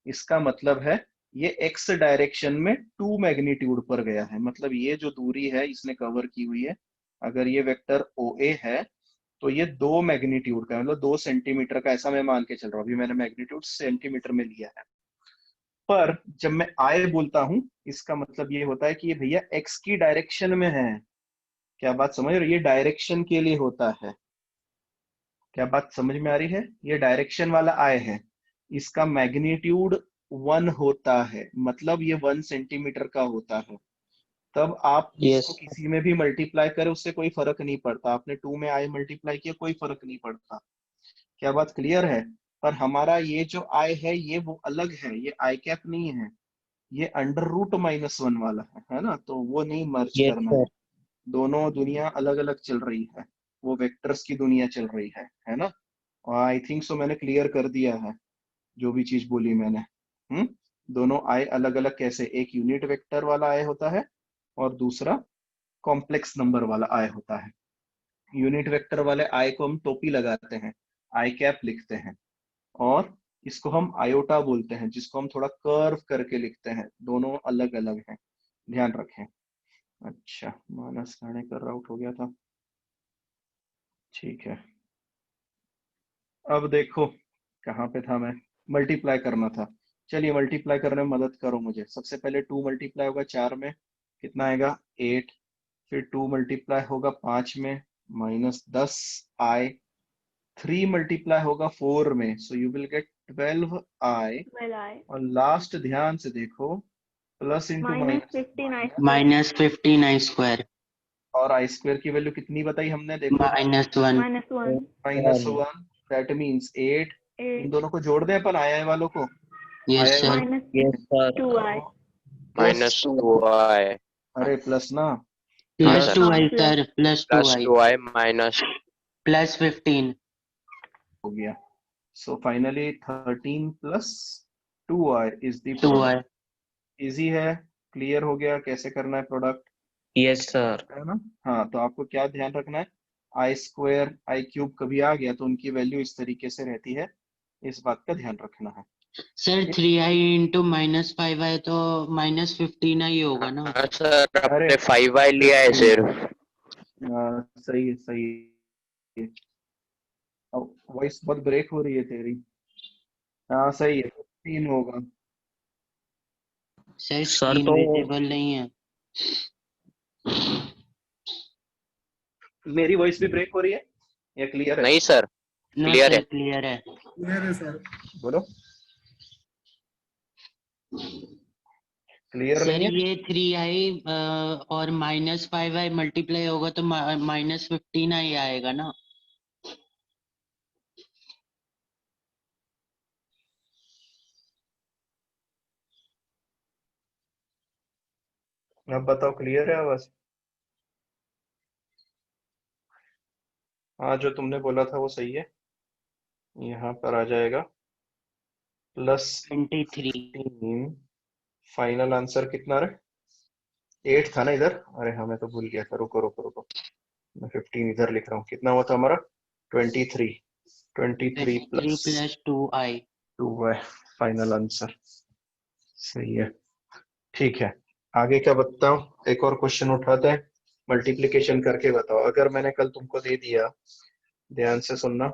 इसका मतलब है ये एक्स डायरेक्शन में 2 मैग्नीट्यूड पर गया है, मतलब ये जो दूरी है इसने कवर की हुई है, अगर ये वेक्टर OA है तो ये 2 मैग्नीट्यूड का, मतलब 2 सेंटीमीटर का, ऐसा मैं मान के चल रहा हूँ, अभी मैंने मैग्नीट्यूड सेंटीमीटर में लिया है। पर जब मैं आई बोलता हूं, इसका मतलब ये होता है कि ये भैया एक्स की डायरेक्शन में है। क्या बात समझ रहे हो, ये डायरेक्शन के लिए होता है, क्या बात समझ में आ रही है, ये डायरेक्शन वाला आई है, इसका मैग्नीट्यूड 1 होता है, मतलब ये 1 सेंटीमीटर का होता है। तब आप यस इसको किसी में भी मल्टीप्लाई करें उससे कोई फर्क नहीं पड़ता, आपने 2 में आई मल्टीप्लाई किया कोई फर्क नहीं पड़ता। क्या बात क्लियर है। पर हमारा ये जो आई है ये वो अलग है, ये आई कैप नहीं है, ये √-1 वाला है ना, तो वो नहीं मर्ज यस करना है, सर। दोनों दुनिया अलग अलग चल रही है, वो वेक्टर्स की दुनिया चल रही है ना। और आई थिंक सो मैंने क्लियर कर दिया है जो भी चीज बोली मैंने। दोनों आई अलग अलग कैसे, एक यूनिट वेक्टर वाला आई होता है और दूसरा कॉम्प्लेक्स नंबर वाला आई होता है। यूनिट वेक्टर वाले आई को हम टोपी लगाते हैं, आई कैप लिखते हैं, और इसको हम आयोटा बोलते हैं जिसको हम थोड़ा कर्व करके लिखते हैं, दोनों अलग अलग हैं, ध्यान रखें। अच्छा मानस खाने का राउट हो गया था, ठीक है। अब देखो कहाँ पे था मैं, मल्टीप्लाई करना था, चलिए मल्टीप्लाई करने में मदद करो मुझे। सबसे पहले 2 मल्टीप्लाई होगा 4 में, कितना आएगा 8, फिर 2 मल्टीप्लाई होगा 5 में, -10i, 3 मल्टीप्लाई होगा 4 में, so you will get 12i, Well, I और लास्ट ध्यान से देखो, plus into -15 I minus, square. -15 I square, और आई स्क्वायर की वैल्यू कितनी बताई हमने, देखो -1, -1 -1, दैट मीन्स 8। इन 8 दोनों को जोड़ दें अपन, आया वालों को, यस आया सर, वालों yes sir. -2I plus -2i, अरे प्लस ना, प्लस माइनस 2 आई plus सर, +2 आई, +2i माइनस +15, हो गया। So finally 13 + 2i is the 2 product. I, easy है, क्लियर हो गया कैसे करना है प्रोडक्ट, यस सर। है ना। हाँ तो आपको क्या ध्यान रखना है, आई स्क्वायर आई क्यूब कभी आ गया तो उनकी वैल्यू इस तरीके से रहती है, इस बात का ध्यान रखना है। सर 3i इंटू -5i तो -15 ही होगा ना। हाँ सर, अरे आपने 5i लिया है 15, सिर्फ। सही है सही है। वॉइस बहुत ब्रेक हो रही है तेरी। हाँ सही है, 15 होगा। सर सर स्क्रीन तो विजिबल नहीं है। मेरी वॉइस भी ब्रेक हो रही है या क्लियर है? नहीं सर, नो क्लियर सर, है। क्लियर है। क्लियर है सर। बोलो, क्लियर सर नहीं है? ये 3i और -5i मल्टीप्लाई होगा तो -15i आएगा ना। अब बताओ क्लियर है आवाज? हाँ जो तुमने बोला था वो सही है, यहाँ पर आ जाएगा +23। +15। फाइनल आंसर कितना रहे, 8 था ना इधर, अरे हाँ मैं तो भूल गया था, रुको रुको रुको, मैं 15 इधर लिख रहा हूँ, कितना हुआ था हमारा 23, 23 3 + + 2i। 2 है फाइनल आंसर, सही है, ठीक है। आगे क्या बताओ, एक और क्वेश्चन उठाते हैं, मल्टीप्लिकेशन करके बताओ। अगर मैंने कल तुमको दे दिया, ध्यान से सुनना,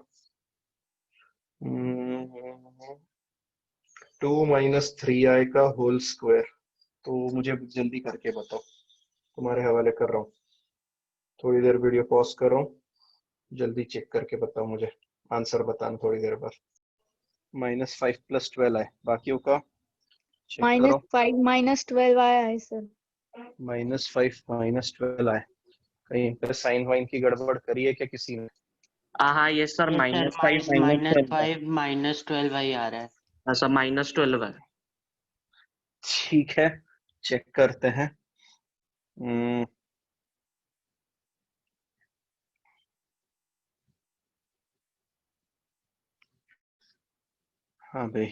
2 - 3i का होल स्क्वायर, तो मुझे जल्दी करके बताओ, तुम्हारे हवाले कर रहा हूँ। थोड़ी देर वीडियो पॉज कर रहा हूँ, जल्दी चेक करके बताओ मुझे, आंसर बताना थोड़ी देर बाद। -5 + 12 है, बाकियों का चेक करो। -5 -12 आया है सर। -5 -12 है, कहीं पे साइन वाइन की गड़बड़ करी है क्या किसी ने? हाँ ये सर यस सर, -5 -5 -12 ही आ रहा है। ऐसा -12 है। ठीक है, चेक करते हैं। हाँ भाई,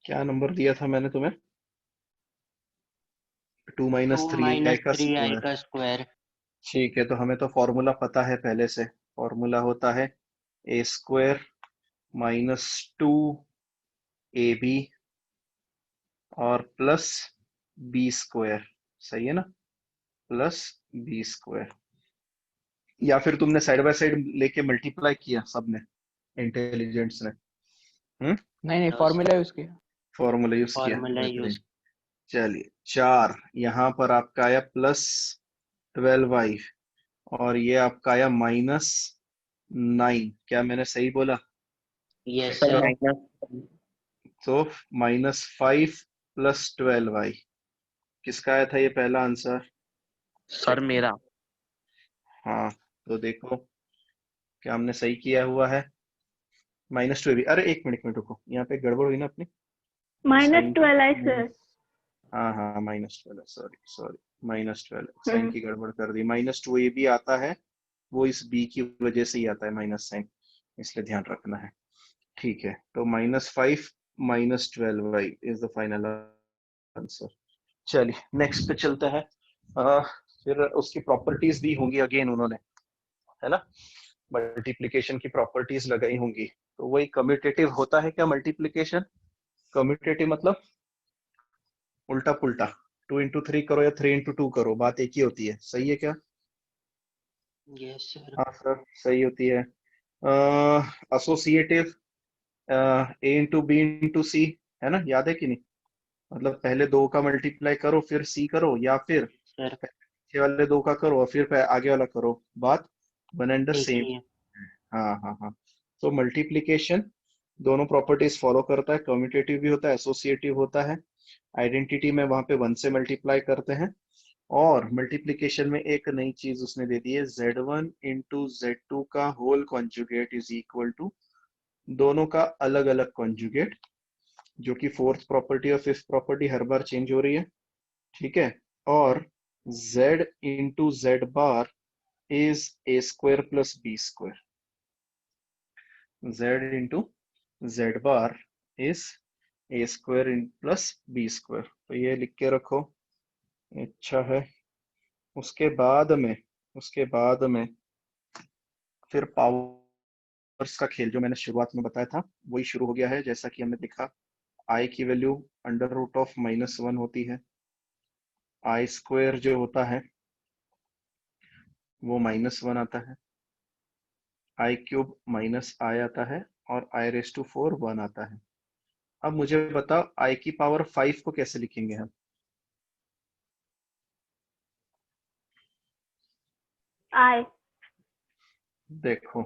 क्या नंबर दिया था मैंने तुम्हें? 2 - 3i का 3i स्क्वायर। का स्क्वायर। ठीक है, तो हमें तो फॉर्मूला पता है पहले से। फॉर्मूला होता है a² -2ab और +b², सही है ना, +b²। या फिर तुमने साइड बाय साइड लेके मल्टीप्लाई किया सबने, इंटेलिजेंट्स ने? नहीं नहीं, फॉर्मूला यूज किया। फॉर्मूला यूज किया, फॉर्मूला बेहतरीन। यूज। चलिए, 4 यहाँ पर आपका आया +12i, और ये आपका आया -9। क्या मैंने सही बोला? Yes check sir sir. करो। तो -5 + 12i, किसका आया था ये पहला आंसर? सर मेरा। हाँ, तो देखो क्या हमने सही किया हुआ है। -2ab, अरे एक मिनट रुको, यहाँ पे गड़बड़ हुई ना अपनी, साइन की। -12 है सर। हाँ हाँ, -12, सॉरी सॉरी, -12 साइन की गड़बड़ कर दी। -2ab आता है, वो इस b की वजह से ही आता है माइनस साइन, इसलिए ध्यान रखना है। ठीक है, तो -5 -12i is the final answer. चलिए नेक्स्ट पे चलते हैं। फिर उसकी प्रॉपर्टीज दी होंगी अगेन उन्होंने, है ना, मल्टीप्लिकेशन की प्रॉपर्टीज लगाई होंगी। तो वही कम्यूटेटिव होता है क्या मल्टीप्लिकेशन? कम्यूटेटिव मतलब उल्टा पुल्टा, 2 × 3 करो या 3 × 2 करो, बात एक ही होती है, सही है क्या? Yes sir. हाँ सर, सही होती है। एसोसिएटिव, a × b × c, है ना, याद है कि नहीं? मतलब पहले 2 का मल्टीप्लाई करो फिर c करो, या फिर सर पीछे वाले 2 का करो और फिर आगे वाला करो, बात वन एंड द एक सेम। ही है। हाँ हाँ हाँ, तो मल्टीप्लिकेशन दोनों प्रॉपर्टीज फॉलो करता है, कम्यूटेटिव भी होता है, एसोसिएटिव होता है। आइडेंटिटी में वहां पे 1 से मल्टीप्लाई करते हैं, और मल्टीप्लिकेशन में एक नई चीज उसने दे दी है, z1 × z2 का whole conjugate is equal to दोनों का अलग अलग कॉन्जुगेट, जो कि 4th प्रॉपर्टी और 5th प्रॉपर्टी हर बार चेंज हो रही है। ठीक है, और z × z bar is a² + b²। z × z bar is a² + b², तो ये लिख के रखो, अच्छा है। उसके बाद में फिर पावर्स का खेल जो मैंने शुरुआत में बताया था वही शुरू हो गया है। जैसा कि हमने देखा, i की वैल्यू √(-1) होती है, i² जो होता है वो -1 आता है, i³ -i आता है, और i⁴ 1 आता है। अब मुझे बताओ i की पावर 5 को कैसे लिखेंगे हम? I देखो,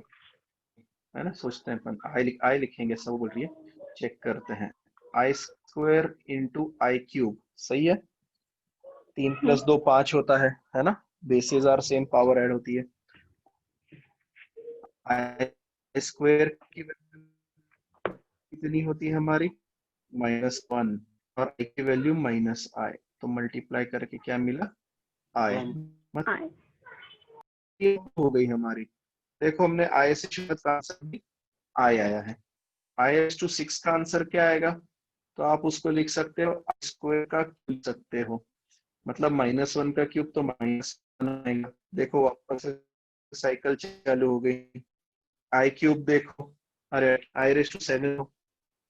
है ना, सोचते हैं अपन, i लिखेंगे, सब बोल रही है, चेक करते हैं। i² × i³, सही है। 3 + 2 5 होता है ना, bases are same, power add होती है। i² की वैल्यू कितनी होती है हमारी? -1, और i की वैल्यू -i, तो मल्टीप्लाई करके क्या मिला? i। 1। मतलब I ये हो गई हमारी। देखो, हमने i से शुरुआत का आंसर भी i आया है। i⁶ का आंसर क्या आएगा? तो आप उसको लिख सकते हो i² का लिख सकते हो, मतलब -1 का क्यूब तो -1 आएगा। देखो वापस से साइकिल चालू हो गई। i³ देखो, अरे i⁻⁷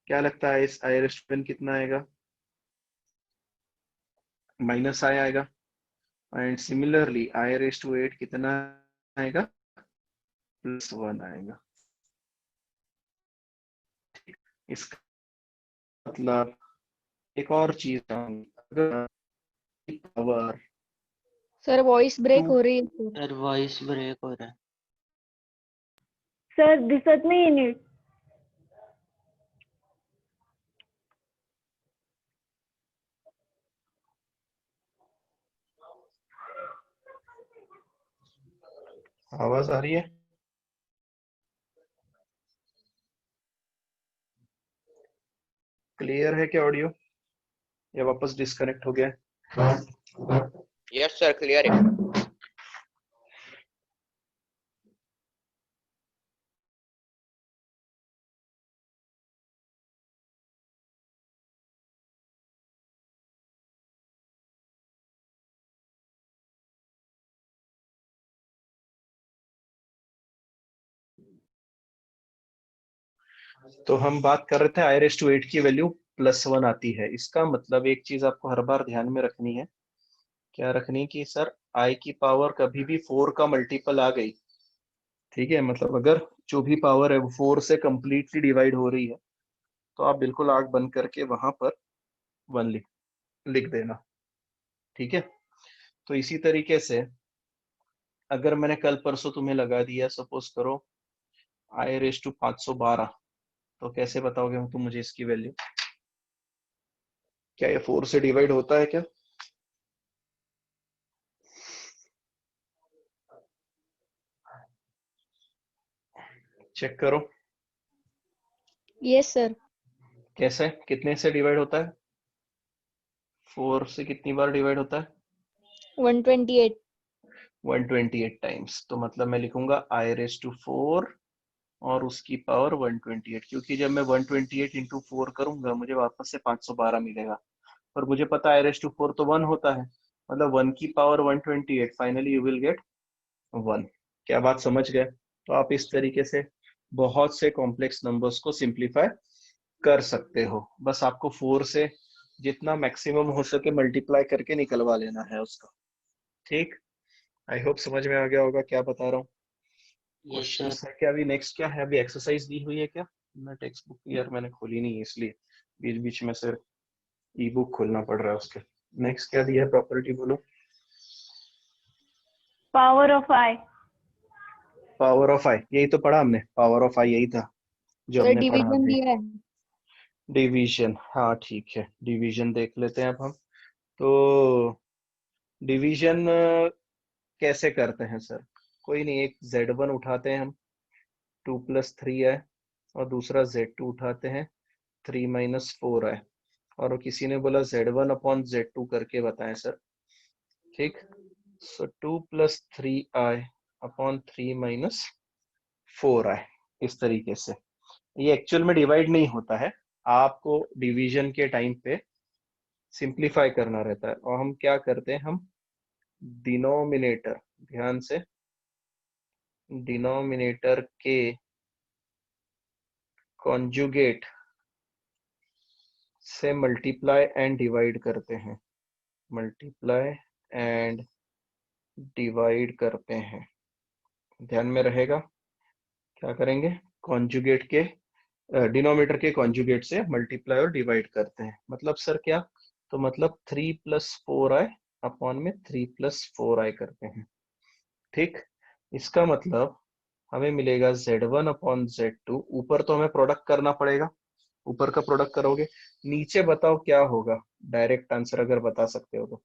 क्या लगता है इस आई रेस्ट टू n कितना आएगा? माइनस आई आएगा। And similarly i raised to 8 कितना आएगा? +1 आएगा। इसका मतलब एक और चीज, अगर पावर सर वॉइस ब्रेक 2 हो रही है सर. सर वॉइस ब्रेक हो रहा है. सर दिसत नाही नीट. आवाज आ रही है? क्लियर है क्या ऑडियो, या वापस डिस्कनेक्ट हो गया? Yes, sir. Clear है. तो हम बात कर रहे थे आई रेस टू 8 की वैल्यू +1 आती है। इसका मतलब एक चीज आपको हर बार ध्यान में रखनी है। क्या रखनी? कि सर आई की पावर कभी भी 4 का मल्टीपल आ गई, ठीक है, मतलब अगर जो भी पावर है वो 4 से कंप्लीटली डिवाइड हो रही है, तो आप बिल्कुल आंख बंद करके वहां पर 1 लिख देना, ठीक है। तो इसी तरीके से अगर मैंने कल परसों तुम्हें लगा दिया, सपोज करो आई रेस टू 512, तो कैसे बताओगे तुम मुझे इसकी वैल्यू? क्या ये 4 से डिवाइड होता है क्या? चेक करो यस सर. कैसे, कितने से डिवाइड होता है? 4 से कितनी बार डिवाइड होता है? 128. 128 टाइम्स। तो मतलब मैं लिखूंगा आई रेस टू 4 और उसकी पावर 128, क्योंकि जब मैं 128 इंटू 4 करूंगा मुझे वापस से 512 मिलेगा, और मुझे पता है आई रेस टू 4 तो 1 होता है, मतलब 1 की power 128, finally you will get 1। क्या बात समझ गए? तो आप इस तरीके से बहुत से कॉम्प्लेक्स नंबर्स को सिंप्लीफाई कर सकते हो। बस आपको 4 से जितना मैक्सिमम हो सके मल्टीप्लाई करके निकलवा लेना है उसका, ठीक। आई होप समझ में आ गया होगा क्या बता रहा हूँ। Yes question sir. है क्या? अभी नेक्स्ट क्या है? अभी एक्सरसाइज दी हुई है क्या? मैं टेक्स्ट बुक यार मैंने खोली नहीं है, इसलिए बीच बीच में सिर्फ ई बुक खोलना पड़ रहा है उसके। नेक्स्ट क्या दिया है? प्रॉपर्टी बोलो। Power of i. Power of i, यही तो पढ़ा हमने, पावर ऑफ आई यही था जो सर हमने पढ़ा डिवीजन अभी। दिया है. डिवीजन, हाँ ठीक है, डिवीजन देख लेते हैं अब हम। तो डिवीजन कैसे करते हैं सर? कोई नहीं, एक Z1 उठाते हैं हम, 2 + 3 है, और दूसरा Z2 उठाते हैं, 3 - 4 है, और किसी ने बोला Z1/Z2 करके बताएं सर, ठीक। सो 2 + 3i/3 - 4i, इस तरीके से। ये एक्चुअल में डिवाइड नहीं होता है, आपको डिवीजन के टाइम पे सिंप्लीफाई करना रहता है। और हम क्या करते हैं, हम डिनोमिनेटर, ध्यान से, डिनोमिनेटर के कॉन्जुगेट से मल्टीप्लाई एंड डिवाइड करते हैं, मल्टीप्लाई एंड डिवाइड करते हैं। ध्यान में रहेगा, क्या करेंगे? कॉन्जुगेट के डिनोमिनेटर के कॉन्जुगेट से मल्टीप्लाई और डिवाइड करते हैं। मतलब सर क्या? तो मतलब 3 + 4i/3 + 4i करते हैं, ठीक। इसका मतलब हमें मिलेगा Z1/Z2। ऊपर तो हमें प्रोडक्ट करना पड़ेगा, ऊपर का प्रोडक्ट करोगे, नीचे बताओ क्या होगा? डायरेक्ट आंसर अगर बता सकते हो तो।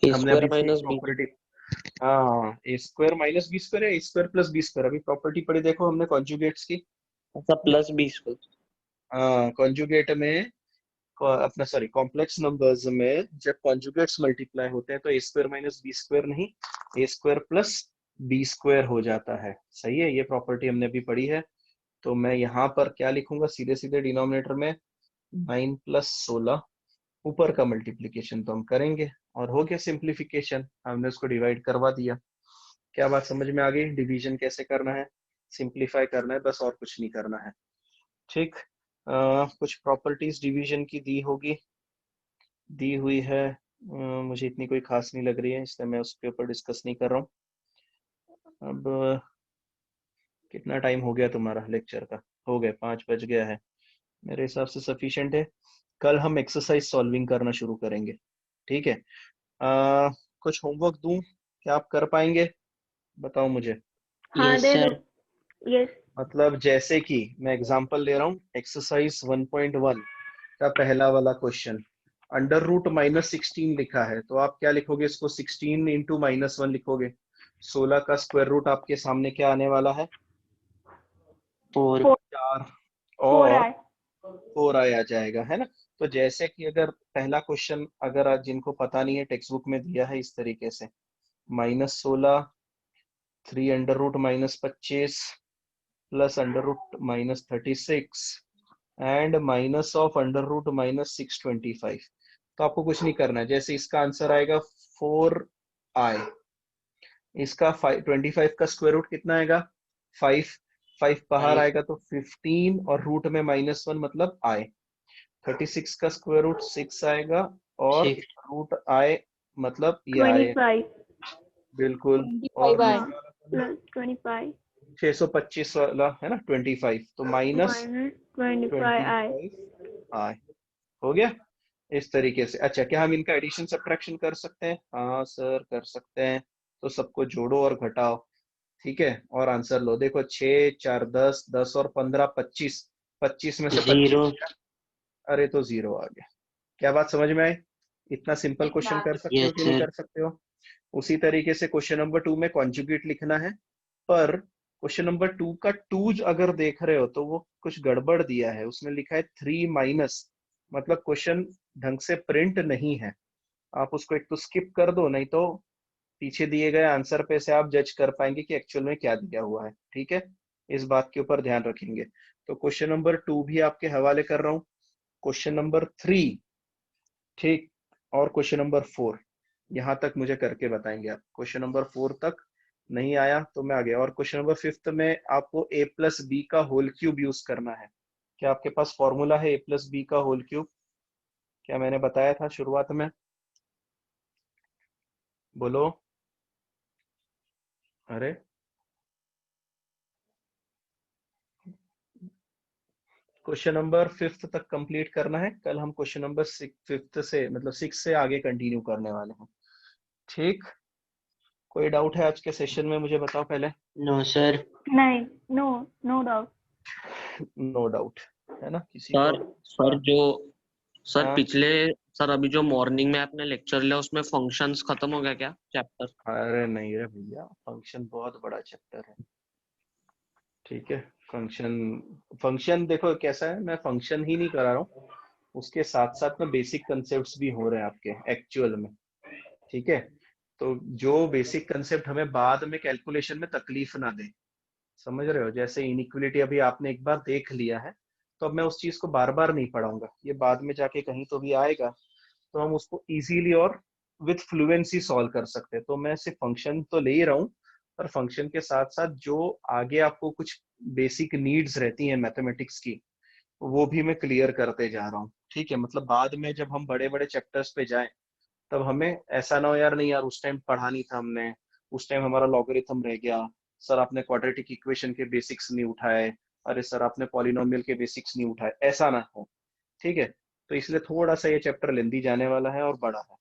ए हमने स्क्वायर अभी इसकी माइनस बी. प्रॉपर्टी, हाँ, A² - B² है, A² + B²। अभी प्रॉपर्टी पढ़ी देखो हमने कॉन्जुगेट्स की। अच्छा प्लस बी स्क्वायर. हाँ, कॉन्जुगेट में अपना सॉरी कॉम्प्लेक्स नंबर्स में जब कॉन्जुगेट्स मल्टीप्लाई होते हैं तो A² - B² नहीं, A² + B² हो जाता है। सही है, ये प्रॉपर्टी हमने अभी पढ़ी है। तो मैं यहाँ पर क्या लिखूंगा? सीधे सीधे डिनोमिनेटर में 9 + 16, ऊपर का मल्टीप्लीकेशन तो हम करेंगे, और हो गया सिंप्लीफिकेशन, हमने उसको डिवाइड करवा दिया। क्या बात समझ में आ गई? डिवीजन कैसे करना है, सिंप्लीफाई करना है, बस और कुछ नहीं करना है, ठीक। कुछ प्रॉपर्टीज डिवीजन की दी होगी, दी हुई है। मुझे इतनी कोई खास नहीं लग रही है, इसलिए मैं उसके ऊपर डिस्कस नहीं कर रहा हूँ। अब कितना टाइम हो गया तुम्हारा लेक्चर का? हो गया, 5 बज गया है, मेरे हिसाब से सफिशिएंट है। कल हम एक्सरसाइज सॉल्विंग करना शुरू करेंगे, ठीक है? कुछ होमवर्क दूं, क्या आप कर पाएंगे? बताओ मुझे। हाँ यस दे दो। सर। यस। मतलब जैसे कि मैं एग्जांपल ले रहा हूँ, एक्सरसाइज 1.1 का पहला वाला क्वेश्चन, अंडर रूट -16 लिखा है, तो आप क्या लिखोगे इसको? 16 इंटू -1 लिखोगे। 16 का स्क्वायर रूट आपके सामने क्या आने वाला है? 4। 4 4 और आए। 4i आ जाएगा, है ना? तो जैसे कि अगर पहला क्वेश्चन, अगर आज जिनको पता नहीं है, टेक्स्ट बुक में दिया है इस तरीके से, -16, 3 under root -25 plus under root -36 and minus of under root -625। तो आपको कुछ नहीं करना है, जैसे इसका आंसर आएगा 4i, इसका 25 का स्क्वायर रूट कितना आएगा? 5, 5 बाहर 5। आएगा तो 15 और रूट में -1 मतलब i। 36 का स्क्वायर रूट 6 आएगा और 6। रूट i मतलब ये आए, 25। बिल्कुल। 25 और आए। दूसरा वाला प्लस 25 625 वाला है ना, 25, तो माइनस माइनस 25 आए। 25 आए। हो गया इस तरीके से। अच्छा, क्या हम इनका एडिशन सब्ट्रैक्शन कर सकते हैं? हाँ सर, कर सकते हैं। तो सबको जोड़ो और घटाओ, ठीक है, और आंसर लो। देखो 6 4 10, 10 और 15 25, 25 में से 25 0। गया, अरे तो 0 आ गया। क्या बात समझ में आई? इतना सिंपल क्वेश्चन कर सकते हो यस कि नहीं सर। कर सकते हो? उसी तरीके से क्वेश्चन नंबर 2 में कॉन्जुगेट लिखना है, पर क्वेश्चन नंबर 2 का 2 अगर देख रहे हो तो वो कुछ गड़बड़ दिया है, उसमें लिखा है 3 माइनस, मतलब क्वेश्चन ढंग से प्रिंट नहीं है। आप उसको एक तो स्किप कर दो, नहीं तो पीछे दिए गए आंसर पे से आप जज कर पाएंगे कि एक्चुअल में क्या दिया हुआ है, ठीक है? इस बात के ऊपर ध्यान रखेंगे। तो क्वेश्चन नंबर 2 भी आपके हवाले कर रहा हूँ, क्वेश्चन नंबर 3, ठीक, और क्वेश्चन नंबर 4, यहाँ तक मुझे करके बताएंगे आप। क्वेश्चन नंबर 4 तक नहीं आया तो मैं आ गया। और क्वेश्चन नंबर 5 में आपको a प्लस बी का होल क्यूब यूज करना है। क्या आपके पास फॉर्मूला है a प्लस बी का होल क्यूब? क्या मैंने बताया था शुरुआत में? बोलो। अरे क्वेश्चन नंबर 5 तक कंप्लीट करना है, कल हम क्वेश्चन नंबर 5 से मतलब 6 से आगे कंटिन्यू करने वाले हैं, ठीक? कोई डाउट है आज के सेशन में? मुझे बताओ पहले। No sir. नहीं, no, no doubt. No doubt है ना किसी को? सर सर जो सर हाँ, पिछले सर अभी जो मॉर्निंग में आपने लेक्चर लिया उसमें फंक्शंस खत्म हो गया क्या चैप्टर? अरे नहीं रे भैया, फंक्शन बहुत बड़ा चैप्टर है, ठीक है? फंक्शन, फंक्शन देखो कैसा है, मैं फंक्शन ही नहीं करा रहा हूँ, उसके साथ साथ में बेसिक कंसेप्ट्स भी हो रहे हैं आपके एक्चुअल में, ठीक है? तो जो बेसिक कंसेप्ट हमें बाद में कैलकुलेशन में तकलीफ ना दे, समझ रहे हो? जैसे इनइक्वलिटी अभी आपने एक बार देख लिया है, तो अब मैं उस चीज को बार बार नहीं पढ़ाऊंगा, ये बाद में जाके कहीं तो भी आएगा, तो हम उसको इजीली और विथ फ्लुएंसी सॉल्व कर सकते हैं। तो मैं सिर्फ फंक्शन तो ले ही रहा हूँ, पर फंक्शन के साथ साथ जो आगे आपको कुछ बेसिक नीड्स रहती हैं मैथमेटिक्स की, वो भी मैं क्लियर करते जा रहा हूँ, ठीक है? मतलब बाद में जब हम बड़े बड़े चैप्टर्स पे जाएं, तब हमें ऐसा ना हो यार, नहीं यार उस टाइम पढ़ा नहीं था हमने, उस टाइम हमारा लॉगरिथम रह गया, सर आपने क्वाड्रेटिक इक्वेशन के बेसिक्स नहीं उठाए, अरे सर आपने पॉलिनोमियल के बेसिक्स नहीं उठाए, ऐसा ना हो, ठीक है? तो इसलिए थोड़ा सा ये चैप्टर लेंदी जाने वाला है और बड़ा है,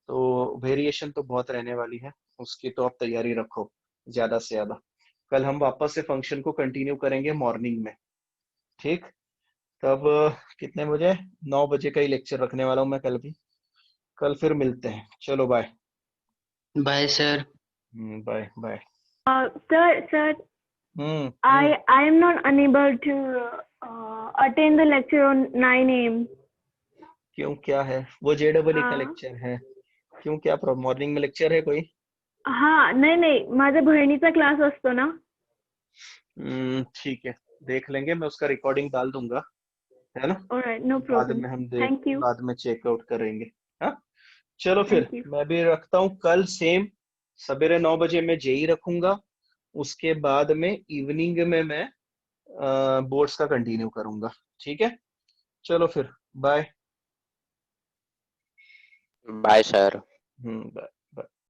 तो वेरिएशन तो बहुत रहने वाली है, उसकी तो आप तैयारी रखो ज्यादा से ज्यादा। कल हम वापस से फंक्शन को कंटिन्यू करेंगे मॉर्निंग में, ठीक? तब कितने बजे? 9 बजे का ही लेक्चर रखने वाला हूँ मैं कल भी। कल फिर मिलते हैं, चलो bye. Bye sir. Bye bye. Sir, hmm I am not unable to attend the lecture on 9 a.m. क्यों, क्या है वो? जेडबल का हाँ लेक्चर है? क्यों, क्या प्रॉब्लम? मॉर्निंग में लेक्चर है कोई? हाँ, नाही, माझ्या बहिणीचा क्लास असतो ना. ठीक है, देख लेंगे, मैं उसका रिकॉर्डिंग डाल दूंगा, है ना? Alright, no बाद problem. में हम Thank you. बाद में चेकआउट करेंगे। हाँ, चलो फिर Thank you. मैं भी रखता हूँ। कल सेम सवेरे 9 बजे मैं जेई रखूंगा, उसके बाद में इवनिंग में मैं बोर्ड्स का कंटिन्यू करूंगा, ठीक है? चलो फिर बाय। Bye sir. बाय।